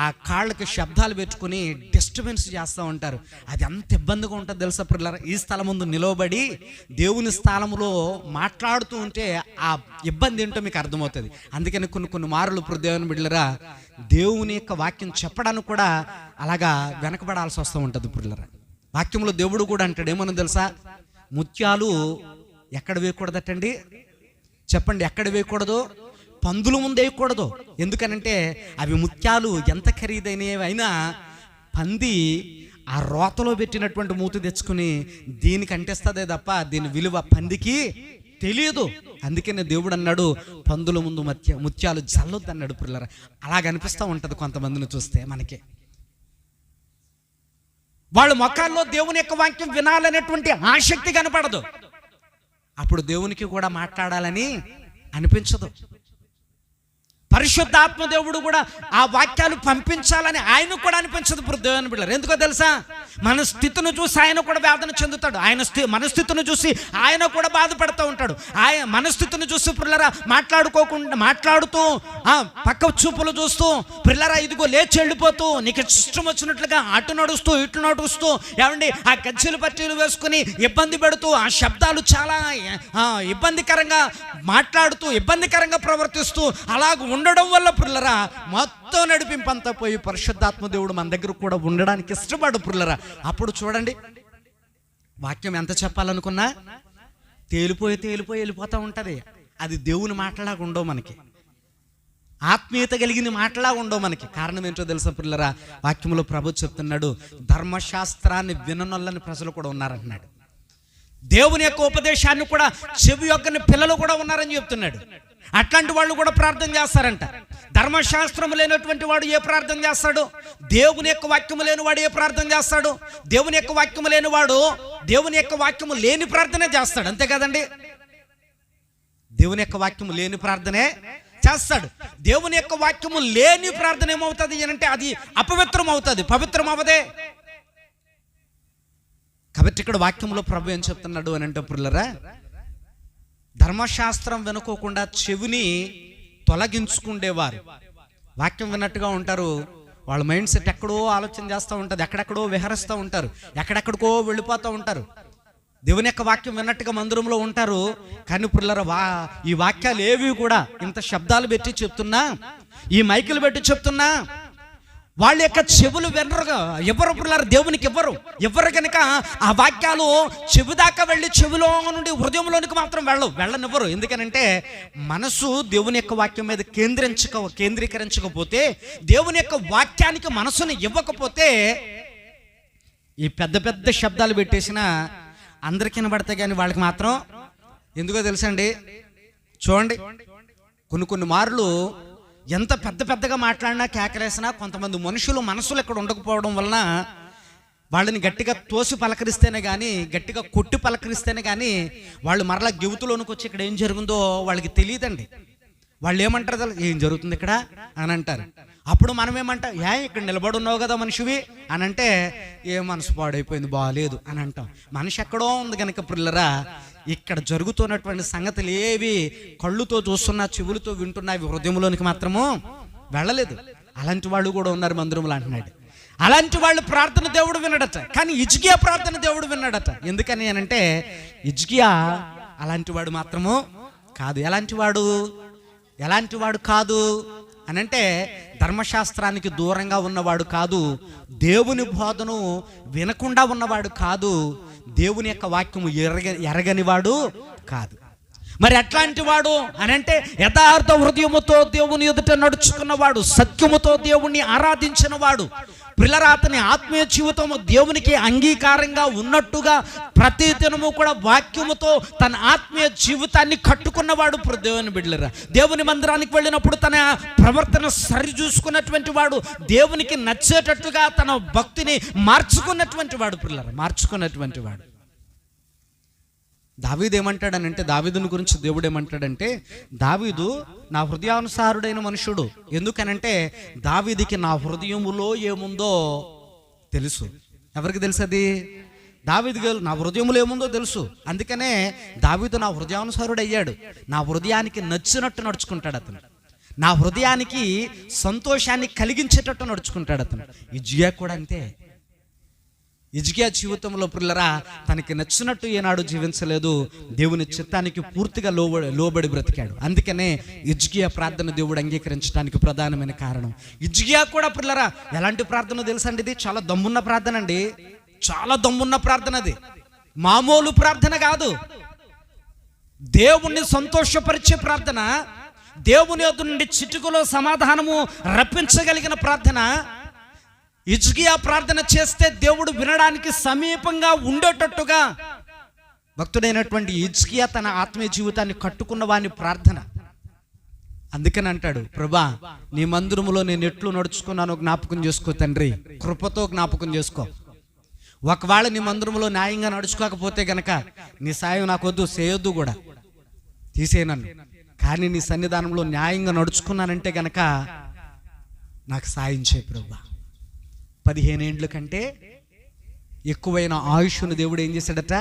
ఆ కాళ్ళకి శబ్దాలు పెట్టుకుని డిస్టర్బెన్స్ చేస్తూ ఉంటారు. అది ఎంత ఇబ్బందిగా ఉంటుంది తెలుసా పిల్లరా? ఈ స్థలం ముందు నిలవబడి దేవుని స్థలంలో మాట్లాడుతూ ఉంటే ఆ ఇబ్బంది ఏంటో మీకు అర్థమవుతుంది. అందుకని కొన్ని మార్లు దేవుని బిడ్డలరా, దేవుని యొక్క వాక్యం చెప్పడానికి కూడా అలాగా వెనకబడాల్సి వస్తూ ఉంటుంది పిల్లరా. వాక్యంలో దేవుడు కూడా అంటాడు, ఏమన్నా తెలుసా? ముత్యాలు ఎక్కడ వేయకూడదటండి, చెప్పండి, ఎక్కడ వేయకూడదు? పందుల ముందు వేయకూడదు. ఎందుకనంటే అవి ముత్యాలు ఎంత ఖరీదైనవి అయినా పంది ఆ రోతలో పెట్టినటువంటి మూతి తెచ్చుకుని దీనికి అంటేస్తుందే తప్ప దీని విలువ పందికి తెలియదు. అందుకనే దేవుడు అన్నాడు, పందుల ముందు ముత్యాలు జల్లొద్దు అన్నాడు పిల్లరా. అలాగ అనిపిస్తూ ఉంటుంది కొంతమందిని చూస్తే మనకి. వాళ్ళ మొక్కల్లో దేవుని యొక్క వాక్యం వినాలనేటువంటి ఆసక్తి కనపడదు. అప్పుడు దేవునికి కూడా మాట్లాడాలని అనిపించదు. పరిశుద్ధాత్మ దేవుడు కూడా ఆ వాక్యాలు పంపించాలని ఆయన కూడా అనిపించదు దేవుని బిడ్డలారా. ఎందుకో తెలుసా? మన స్థితిని చూసి ఆయన కూడా వేదన చెందుతాడు, మన స్థితిని చూసి ఆయన కూడా బాధపడుతూ ఉంటాడు. మన స్థితిని చూసి పిల్లరా మాట్లాడుతూ పక్క చూపులు చూస్తూ పిల్లరా ఇదిగో లేచి వెళ్ళిపోతూ నీకు ఇష్టం వచ్చినట్లుగా అటు నడుస్తూ ఇటు నడుస్తూ ఏమండి ఆ గజ్జెలు పట్టీలు వేసుకుని ఇబ్బంది పెడుతూ ఆ శబ్దాలు చాలా ఇబ్బందికరంగా మాట్లాడుతూ ఇబ్బందికరంగా ప్రవర్తిస్తూ అలాగ ఉండడం వల్ల పిల్లరా మొత్తం నడిపింపంతా పోయి పరిశుద్ధాత్మ దేవుడు మన దగ్గర కూడా ఉండడానికి ఇష్టపడు పిల్లరా. అప్పుడు చూడండి, వాక్యం ఎంత చెప్పాలనుకున్నా తేలిపోయి వెళ్ళిపోతూ ఉంటుంది. అది దేవుని మాటలాగా ఉండవు మనకి, ఆత్మీయత కలిగిన మాటలాగా ఉండవు మనకి. కారణం ఏంటో తెలుసా పిల్లరా? వాక్యంలో ప్రభు చెప్తున్నాడు, ధర్మశాస్త్రాన్ని విననొల్లని ప్రజలు కూడా ఉన్నారంటున్నాడు. దేవుని యొక్క ఉపదేశాన్ని కూడా చెవి యొక్కని పిల్లలు కూడా ఉన్నారని చెప్తున్నాడు. అట్లాంటి వాళ్ళు కూడా ప్రార్థన చేస్తారంట. ధర్మశాస్త్రం లేనటువంటి వాడు ఏ ప్రార్థన చేస్తాడు? దేవుని యొక్క వాక్యము లేని వాడు ఏ ప్రార్థన చేస్తాడు? దేవుని యొక్క వాక్యము లేని వాడు దేవుని యొక్క వాక్యము లేని ప్రార్థనే చేస్తాడు, అంతే కదండి? దేవుని యొక్క వాక్యము లేని ప్రార్థనే చేస్తాడు. దేవుని యొక్క వాక్యము లేని ప్రార్థన ఏమవుతుంది అంటే అది అపవిత్రం అవుతుంది, పవిత్రం అవ్వదే. కాబట్టి ఇక్కడ వాక్యంలో ప్రభు ఏం చెప్తున్నాడు అని అంటే పిల్లరా, ధర్మశాస్త్రం వినుకోకుండా చెవిని తొలగించుకుండేవారు వాక్యం విన్నట్టుగా ఉంటారు. వాళ్ళ మైండ్ సెట్ ఎక్కడో ఆలోచన చేస్తూ ఉంటుంది, ఎక్కడెక్కడో విహరిస్తూ ఉంటారు, ఎక్కడెక్కడికో వెళ్ళిపోతూ ఉంటారు. దేవుని యొక్క వాక్యం విన్నట్టుగా మందిరంలో ఉంటారు, కానీ పిల్లరా ఈ వాక్యాలు ఏవి కూడా ఇంత శబ్దాలు పెట్టి చెప్తున్నా, ఈ మైకులు పెట్టి చెప్తున్నా వాళ్ళ యొక్క చెవులు వినరుగా ఎవరు పిల్లలు దేవునికి ఎవరు కనుక ఆ వాక్యాలు చెవి దాకా వెళ్ళి చెవిలో నుండి హృదయంలోనికి మాత్రం వెళ్ళనివ్వరు. ఎందుకనంటే మనసు దేవుని యొక్క వాక్యం మీద కేంద్రీకరించకపోతే, దేవుని యొక్క వాక్యానికి మనసుని ఇవ్వకపోతే ఈ పెద్ద పెద్ద శబ్దాలు పెట్టేసినా అందరికి వినబడతాయి, కానీ వాళ్ళకి మాత్రం ఎందుకో తెలుసండి. చూడండి, కొన్ని మార్లు ఎంత పెద్దగా మాట్లాడినా కేకలేసినా కొంతమంది మనసులు ఇక్కడ ఉండకపోవడం వలన వాళ్ళని గట్టిగా తోసి పలకరిస్తేనే కానీ, గట్టిగా కొట్టి పలకరిస్తేనే కానీ వాళ్ళు మరలా గివుతులోనికి వచ్చి ఇక్కడ ఏం జరుగుతుందో వాళ్ళకి తెలియదండి. వాళ్ళు ఏమంటారు, ఏం జరుగుతుంది ఇక్కడ అని అంటారు. అప్పుడు మనం ఏమంటాం, ఇక్కడ నిలబడి ఉన్నావు కదా మనిషివి అని అంటే, ఏ మనసు పాడైపోయింది బాగాలేదు అని అంటాం. మనిషి ఎక్కడో ఉంది కనుక పిల్లరా, ఇక్కడ జరుగుతున్నటువంటి సంగతులు ఏవి కళ్ళుతో చూస్తున్నా చెవులతో వింటున్నా అవి హృదయంలోనికి మాత్రము వెళ్ళలేదు. అలాంటి వాళ్ళు కూడా ఉన్నారు మందిరంలో అంటున్నాడు. అలాంటి వాళ్ళు ప్రార్థన దేవుడు విన్నాడట, కానీ హిజ్కియా ప్రార్థన దేవుడు విన్నాడట. ఎందుకని అనంటే హిజ్కియా అలాంటి వాడు మాత్రము కాదు. ఎలాంటి వాడు కాదు అనంటే ధర్మశాస్త్రానికి దూరంగా ఉన్నవాడు కాదు, దేవుని బోధను వినకుండా ఉన్నవాడు కాదు, దేవుని యొక్క వాక్యము ఎరగని వాడు కాదు. మరి అట్లాంటి వాడు అనంటే యథార్థ హృదయముతో దేవుని ఎదుట నడుచుకున్నవాడు, సత్యముతో దేవుణ్ణి ఆరాధించిన వాడు. ప్రియులారా, అతని ఆత్మీయ జీవితము దేవునికి అంగీకారంగా ఉన్నట్టుగా ప్రతి దినము కూడా వాక్యముతో తన ఆత్మీయ జీవితాన్ని కట్టుకున్నవాడు దేవుని బిడ్డలారా. దేవుని మందిరానికి వెళ్ళినప్పుడు తన ప్రవర్తన సరి చూసుకున్నటువంటి వాడు, దేవునికి నచ్చేటట్టుగా తన భక్తిని మార్చుకున్నటువంటి వాడు ప్రియులారా, మార్చుకున్నటువంటి వాడు. దావీదు ఏమంటాడనంటే, దావీదుని గురించి దేవుడు ఏమంటాడంటే, దావీదు నా హృదయానుసారుడైన మనుషుడు. ఎందుకనంటే దావీదుకి నా హృదయములో ఏముందో తెలుసు. ఎవరికి తెలుసు అది? దావీదు నా హృదయములో ఏముందో తెలుసు. అందుకనే దావీదు నా హృదయానుసారుడు అయ్యాడు. నా హృదయానికి నచ్చినట్టు నడుచుకుంటాడు అతను. నా హృదయానికి సంతోషాన్ని కలిగించేటట్టు నడుచుకుంటాడు అతను. హిజ్కియా కూడా అంతే. హిజ్కియా జీవితంలో ప్రియులారా తనకి నచ్చినట్టు ఏనాడు జీవించలేదు. దేవుని చిత్తానికి పూర్తిగా లోబడి బ్రతికాడు. అందుకనే హిజ్కియా ప్రార్థన దేవుడు అంగీకరించడానికి ప్రధానమైన కారణం. హిజ్కియా కూడా ప్రియులారా ఎలాంటి ప్రార్థన తెలుసండి? ఇది చాలా దమ్మున్న ప్రార్థన అండి. చాలా దమ్మున్న ప్రార్థన. అది మామూలు ప్రార్థన కాదు. దేవుణ్ణి సంతోషపరిచే ప్రార్థన, దేవుని యొద్ద నుండి చిటుకులో సమాధానము రప్పించగలిగిన ప్రార్థన. హిజ్కియా ప్రార్థన చేస్తే దేవుడు వినడానికి సమీపంగా ఉండేటట్టుగా భక్తుడైనటువంటి హిజ్కియా తన ఆత్మీయ జీవితాన్ని కట్టుకున్న వాని ప్రార్థన. అందుకని అంటాడు, ప్రభా నీ మందిరములో నేను ఎట్లు నడుచుకున్నానో జ్ఞాపకం చేసుకో తండ్రి, కృపతో జ్ఞాపకం చేసుకో. ఒకవేళ నీ మందిరములో న్యాయంగా నడుచుకోకపోతే గనక నీ సాయం నాకు వద్దు, చేయొద్దు కూడా, తీసేయనన్ను. కానీ నీ సన్నిధానంలో న్యాయంగా నడుచుకున్నానంటే గనక నాకు సాయం చేయి ప్రభా. 15 ఏండ్ల కంటే ఎక్కువైన ఆయుష్ను దేవుడు ఏం చేశాడట?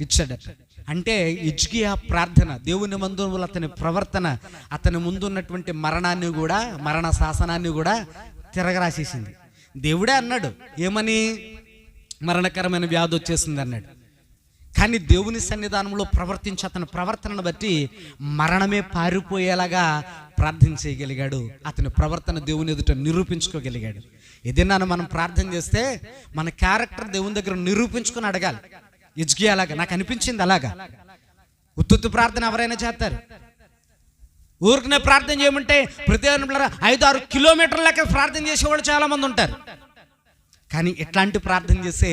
ఇచ్చాడట. అంటే హిజ్కియా ప్రార్థన దేవుని మందిరములో అతని ప్రవర్తన, అతని ముందున్నటువంటి మరణాన్ని కూడా, మరణ శాసనాన్ని కూడా తిరగరాసేసింది. దేవుడే అన్నాడు, ఏమని? మరణకరమైన వ్యాధి వచ్చేసింది అన్నాడు. కానీ దేవుని సన్నిధానంలో ప్రవర్తించి అతని ప్రవర్తనను బట్టి మరణమే పారిపోయేలాగా ప్రార్థన చేయగలిగాడు. అతని ప్రవర్తన దేవుని ఎదుట నిరూపించుకోగలిగాడు. ఏదైనా మనం ప్రార్థన చేస్తే మన క్యారెక్టర్ దేవుని దగ్గర నిరూపించుకుని అడగాలి. హిజ్కియా అలాగా నాకు అనిపించింది. అలాగా ఉత్తు ప్రార్థన ఎవరైనా చేస్తారు. ఊరికనే ప్రార్థన చేయమంటే ప్రతి 5-6 కిలోమీటర్ల లెక్క ప్రార్థన చేసేవాళ్ళు చాలా మంది ఉంటారు. కానీ ఎట్లాంటి ప్రార్థన చేసే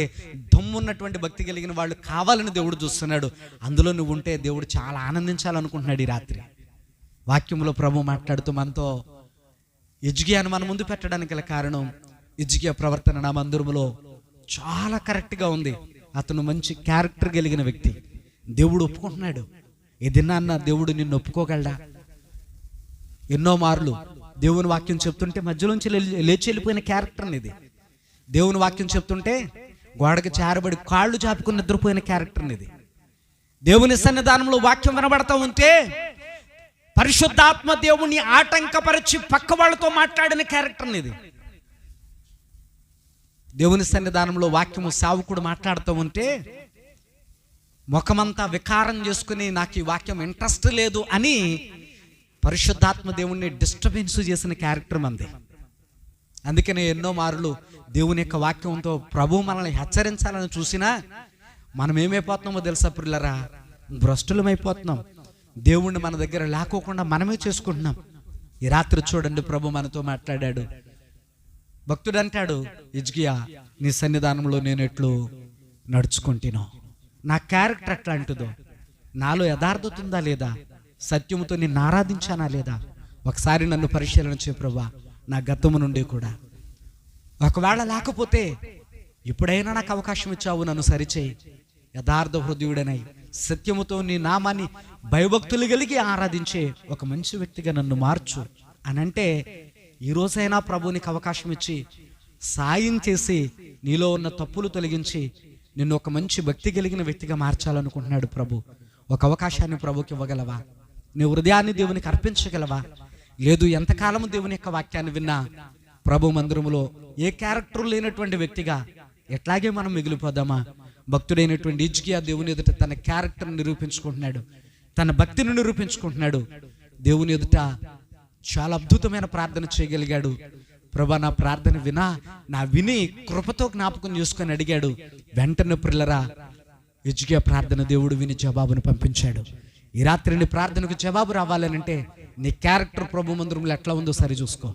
దమ్మున్నటువంటి భక్తి కలిగిన వాళ్ళు కావాలని దేవుడు చూస్తున్నాడు. అందులో నువ్వు ఉంటే దేవుడు చాలా ఆనందించాలనుకుంటున్నాడు. ఈ రాత్రి వాక్యంలో ప్రభు మాట్లాడుతూ మనతో హిజ్కియాను మన ముందు పెట్టడానికి గల కారణం, హిజ్కియా ప్రవర్తన నా మందిరములో చాలా కరెక్ట్గా ఉంది. అతను మంచి క్యారెక్టర్ కలిగిన వ్యక్తి. దేవుడు ఒప్పుకుంటున్నాడు. ఏదన్నా దేవుడు నిన్ను ఒప్పుకోగలడా? ఎన్నో మార్లు దేవుని వాక్యం చెప్తుంటే మధ్యలోంచి లేచి వెళ్ళిపోయిన క్యారెక్టర్ ఇది. దేవుని వాక్యం చెప్తుంటే గోడకి చేరబడి కాళ్ళు చాపుకుని నిద్రపోయిన క్యారెక్టర్ ఇది. దేవుని సన్నిధానంలో వాక్యం వినబడతా ఉంటే పరిశుద్ధాత్మ దేవుని ఆటంకపరిచి పక్క వాళ్ళతో మాట్లాడిన క్యారెక్టర్ ఇది. దేవుని సన్నిధానంలో వాక్యము సావుకుడు మాట్లాడుతూ ఉంటే ముఖమంతా వికారం చేసుకుని నాకు ఈ వాక్యం ఇంట్రెస్ట్ లేదు అని పరిశుద్ధాత్మ దేవుణ్ణి డిస్టర్బెన్స్ చేసిన క్యారెక్టర్ మంది. అందుకనే ఎన్నో మార్లు దేవుని యొక్క వాక్యంతో ప్రభు మనల్ని హెచ్చరించాలని చూసినా మనం ఏమైపోతున్నామో తెలుసా ప్రియులారా? భ్రష్టులమైపోతున్నాం. దేవుణ్ణి మన దగ్గర లేకోకుండా మనమే చేసుకుంటున్నాం. ఈ రాత్రి చూడండి ప్రభు మనతో మాట్లాడాడు. భక్తుడు అంటాడు, హిజ్కియా నీ సన్నిధానంలో నేను ఎట్లు నడుచుకుంటున్నా, నా క్యారెక్టర్ ఎట్లాంటిదో, నాలో యథార్థత ఉందా లేదా, సత్యముతో నిన్ను ఆరాధించానా లేదా, ఒకసారి నన్ను పరిశీలన చేయ ప్రభా. నా గతము నుండి కూడా ఒకవేళ లేకపోతే ఎప్పుడైనా నాకు అవకాశం ఇచ్చావు, నన్ను సరిచేయి. యథార్థ హృదయుడనై సత్యముతో నీ నామాన్ని భయభక్తులు కలిగి ఆరాధించే ఒక మంచి వ్యక్తిగా నన్ను మార్చు అని అంటే, ఈరోజైనా ప్రభునికి అవకాశం ఇచ్చి సాయం చేసి నీలో ఉన్న తప్పులు తొలగించి నిన్ను ఒక మంచి భక్తి కలిగిన వ్యక్తిగా మార్చాలనుకుంటున్నాడు ప్రభు. ఒక అవకాశాన్ని ప్రభుకి ఇవ్వగలవా? నీ హృదయాన్ని దేవునికి అర్పించగలవా? లేదు, ఎంతకాలము దేవుని యొక్క వాక్యాన్ని విన్నా ప్రభు మందిరములో ఏ క్యారెక్టర్ లేనటువంటి వ్యక్తిగా ఎట్లాగే మనం మిగిలిపోదామా? భక్తుడైనటువంటి హిజ్కియా దేవుని ఎదుట తన క్యారెక్టర్ని నిరూపించుకుంటున్నాడు, తన భక్తిని నిరూపించుకుంటున్నాడు. దేవుని ఎదుట చాలా అద్భుతమైన ప్రార్థన చేయగలిగాడు. ప్రభా నా ప్రార్థన విని కృపతో జ్ఞాపకం చేసుకొని అడిగాడు. వెంటనే ప్రియులారా హిజ్కియా ప్రార్థన దేవుడు విని జవాబును పంపించాడు. ఈ రాత్రి నీ ప్రార్థనకు జవాబు రావాలనంటే నీ క్యారెక్టర్ ప్రభు మందిరంలో ఎట్లా ఉందో సరి చూసుకో.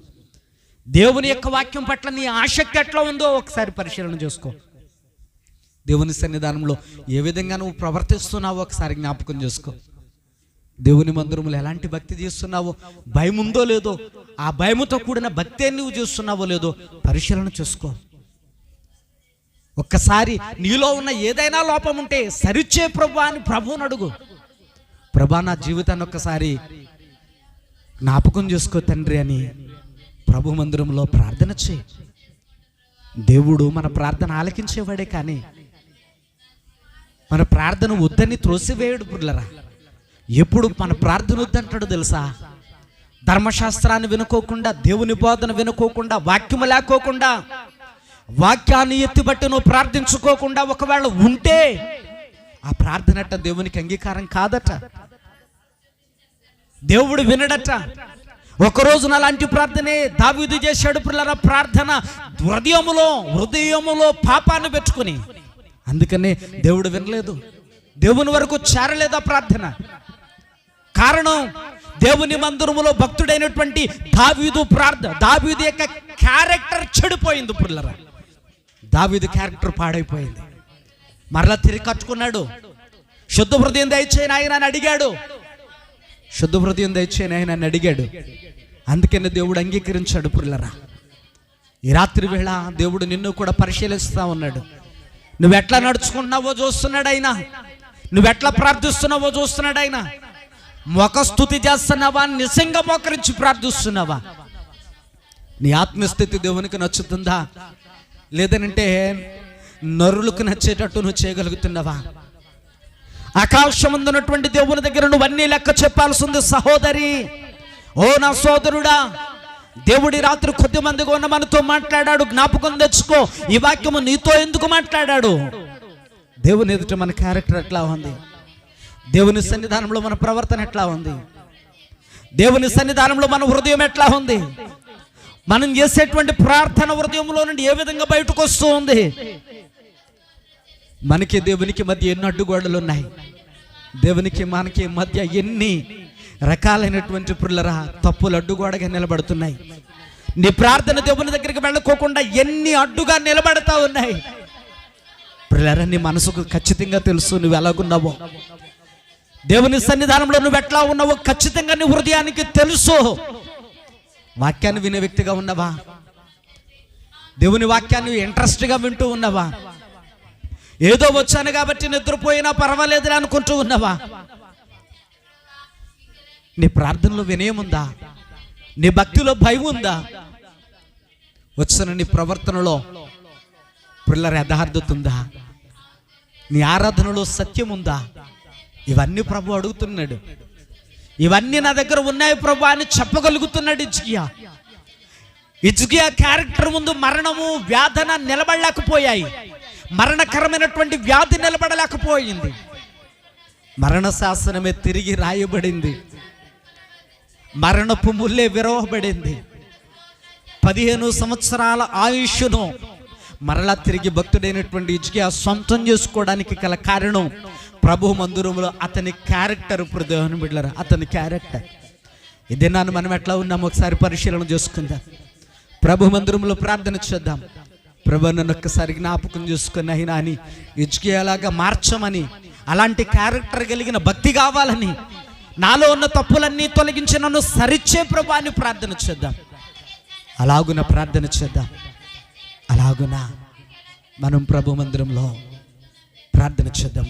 దేవుని యొక్క వాక్యం పట్ల నీ ఆసక్తి ఎట్లా ఉందో ఒకసారి పరిశీలన చేసుకో. దేవుని సన్నిధానంలో ఏ విధంగా నువ్వు ప్రవర్తిస్తున్నావో ఒకసారి జ్ఞాపకం చేసుకో. దేవుని మందిరంలో ఎలాంటి భక్తి చేస్తున్నావో, భయం ఉందో లేదో, ఆ భయముతో కూడిన భక్తి నువ్వు చేస్తున్నావో లేదో పరిశీలన చేసుకో. ఒక్కసారి నీలో ఉన్న ఏదైనా లోపం ఉంటే సరిచే ప్రభా అని ప్రభువుని అడుగు. ప్రభా, నా జీవితాన్ని ఒక్కసారి జ్ఞాపకం చేసుకో తండ్రి అని ప్రభు మందిరంలో ప్రార్థన చేయి. దేవుడు మన ప్రార్థన ఆలకించేవాడే, కానీ మన ప్రార్థన వద్దని త్రోసివేయడు పుల్లరా. ఎప్పుడు మన ప్రార్థన వద్దంటాడు తెలుసా? ధర్మశాస్త్రాన్ని వినుకోకుండా, దేవుని బోధన వినుకోకుండా, వాక్యము లేకోకుండా, వాక్యాన్ని ఎత్తిబట్టి నువ్వు ప్రార్థించుకోకుండా ఒకవేళ ఉంటే ఆ ప్రార్థనట దేవునికి అంగీకారం కాదట, దేవుడు వినడట. ఒకరోజున అలాంటి ప్రార్థనే దావీదు చేశాడు పిల్లల. ప్రార్థన హృదయములో పాపాన్ని పెట్టుకుని, అందుకనే దేవుడు వినలేదు, దేవుని వరకు చేరలేదు ఆ ప్రార్థన. కారణం, దేవుని మందిరములో భక్తుడైనటువంటి దావీదు యొక్క క్యారెక్టర్ చెడిపోయింది పిల్లరా. దావీదు క్యారెక్టర్ పాడైపోయింది. మరలా తిరిగి కట్టుకున్నాడు. శుద్ధ హృదయం దయచేయని ఆయన అని అడిగాడు. శుద్ధ హృదయం దయచేయని ఆయన అని అడిగాడు. అందుకనే దేవుడు అంగీకరించాడు పిల్లరా. ఈ రాత్రి వేళ దేవుడు నిన్ను కూడా పరిశీలిస్తా ఉన్నాడు. నువ్వెట్లా నడుచుకుంటున్నావో చూస్తున్నాడు ఆయన. నువ్వెట్లా ప్రార్థిస్తున్నావో చూస్తున్నాడు ఆయన. మొఖస్తుతి చేస్తున్నావా, నిజంగా మోకరించి ప్రార్థిస్తున్నావా? నీ ఆత్మస్థితి దేవునికి నచ్చుతుందా, లేదనంటే నరులకు నచ్చేటట్టు నువ్వు చేయగలుగుతున్నావా? ఆకాశముందున్నటువంటి దేవుని దగ్గర నువ్వు అన్నీ లెక్క చెప్పాల్సి ఉంది సహోదరి. ఓ నా సోదరుడా, దేవుడి రాత్రి కొద్ది మందిగా ఉన్న మనతో మాట్లాడాడు. జ్ఞాపకం తెచ్చుకో, ఈ వాక్యము నీతో ఎందుకు మాట్లాడాడు? దేవుని ఎదుట మన క్యారెక్టర్ ఎట్లా ఉంది? దేవుని సన్నిధానంలో మన ప్రవర్తన ఎట్లా ఉంది? దేవుని సన్నిధానంలో మన హృదయం ఎట్లా ఉంది? మనం చేసేటువంటి ప్రార్థన హృదయంలో నుండి ఏ విధంగా బయటకు వస్తూ ఉంది? మనకి దేవునికి మధ్య ఎన్ని అడ్డుగోడలు ఉన్నాయి? దేవునికి మనకి మధ్య ఎన్ని రకాలైనటువంటి పుల్లరా తప్పులు అడ్డుగోడగా నిలబడుతున్నాయి? నీ ప్రార్థన దేవుని దగ్గరికి వెళ్ళకోకుండా ఎన్ని అడ్డుగా నిలబడతా ఉన్నాయి? పుల్లరా, నీ మనసుకు ఖచ్చితంగా తెలుసు నువ్వు ఎలాగున్నావో. దేవుని సన్నిధానంలో నువ్వు ఎట్లా ఉన్నావో ఖచ్చితంగా నీ హృదయానికి తెలుసు. వాక్యాన్ని వినే వ్యక్తిగా ఉన్నావా? దేవుని వాక్యాన్ని ఇంట్రెస్ట్గా వింటూ ఉన్నావా? ఏదో వచ్చాను కాబట్టి నిద్రపోయినా పర్వాలేదులే అనుకుంటూ ఉన్నావా? నీ ప్రార్థనలో వినయం ఉందా? నీ భక్తిలో భయం ఉందా? వచ్చిన నీ ప్రవర్తనలో పిల్లల యథార్థత ఉందా? నీ ఆరాధనలో సత్యం ఉందా? ఇవన్నీ ప్రభు అడుగుతున్నాడు. ఇవన్నీ నా దగ్గర ఉన్నాయి ప్రభు అని చెప్పగలుగుతున్నాడు హిజ్కియా క్యారెక్టర్ ముందు మరణము, వ్యాధన నిలబడలేకపోయాయి. మరణకరమైనటువంటి వ్యాధి నిలబడలేకపోయింది. మరణ శాసనమే తిరిగి రాయబడింది. మరణపు ముల్లే విరవబడింది. 15 సంవత్సరాల ఆయుష్ను మరలా తిరిగి భక్తుడైనటువంటి హిజ్కియా సొంతం చేసుకోవడానికి గల కారణం ప్రభు మందిరంలో అతని క్యారెక్టర్. దేవుని బిడ్డలారా, అతని క్యారెక్టర్. ఇదే నన్ను మనం ఎట్లా ఉన్నాము ఒకసారి పరిశీలన చేసుకుందాం. ప్రభు మందిరంలో ప్రార్థన చేద్దాం. ప్రభు నన్ను ఒక్కసారి జ్ఞాపకం చేసుకుని అయినా అని హిజ్కియాలాగా మార్చమని, అలాంటి క్యారెక్టర్ కలిగిన భక్తి కావాలని, నాలో ఉన్న తప్పులన్నీ తొలగించి నన్ను సరిచే ప్రభు అని ప్రార్థన చేద్దాం. అలాగున ప్రార్థన చేద్దాం. అలాగున మనం ప్రభు మందిరంలో ప్రార్థన చేద్దాం.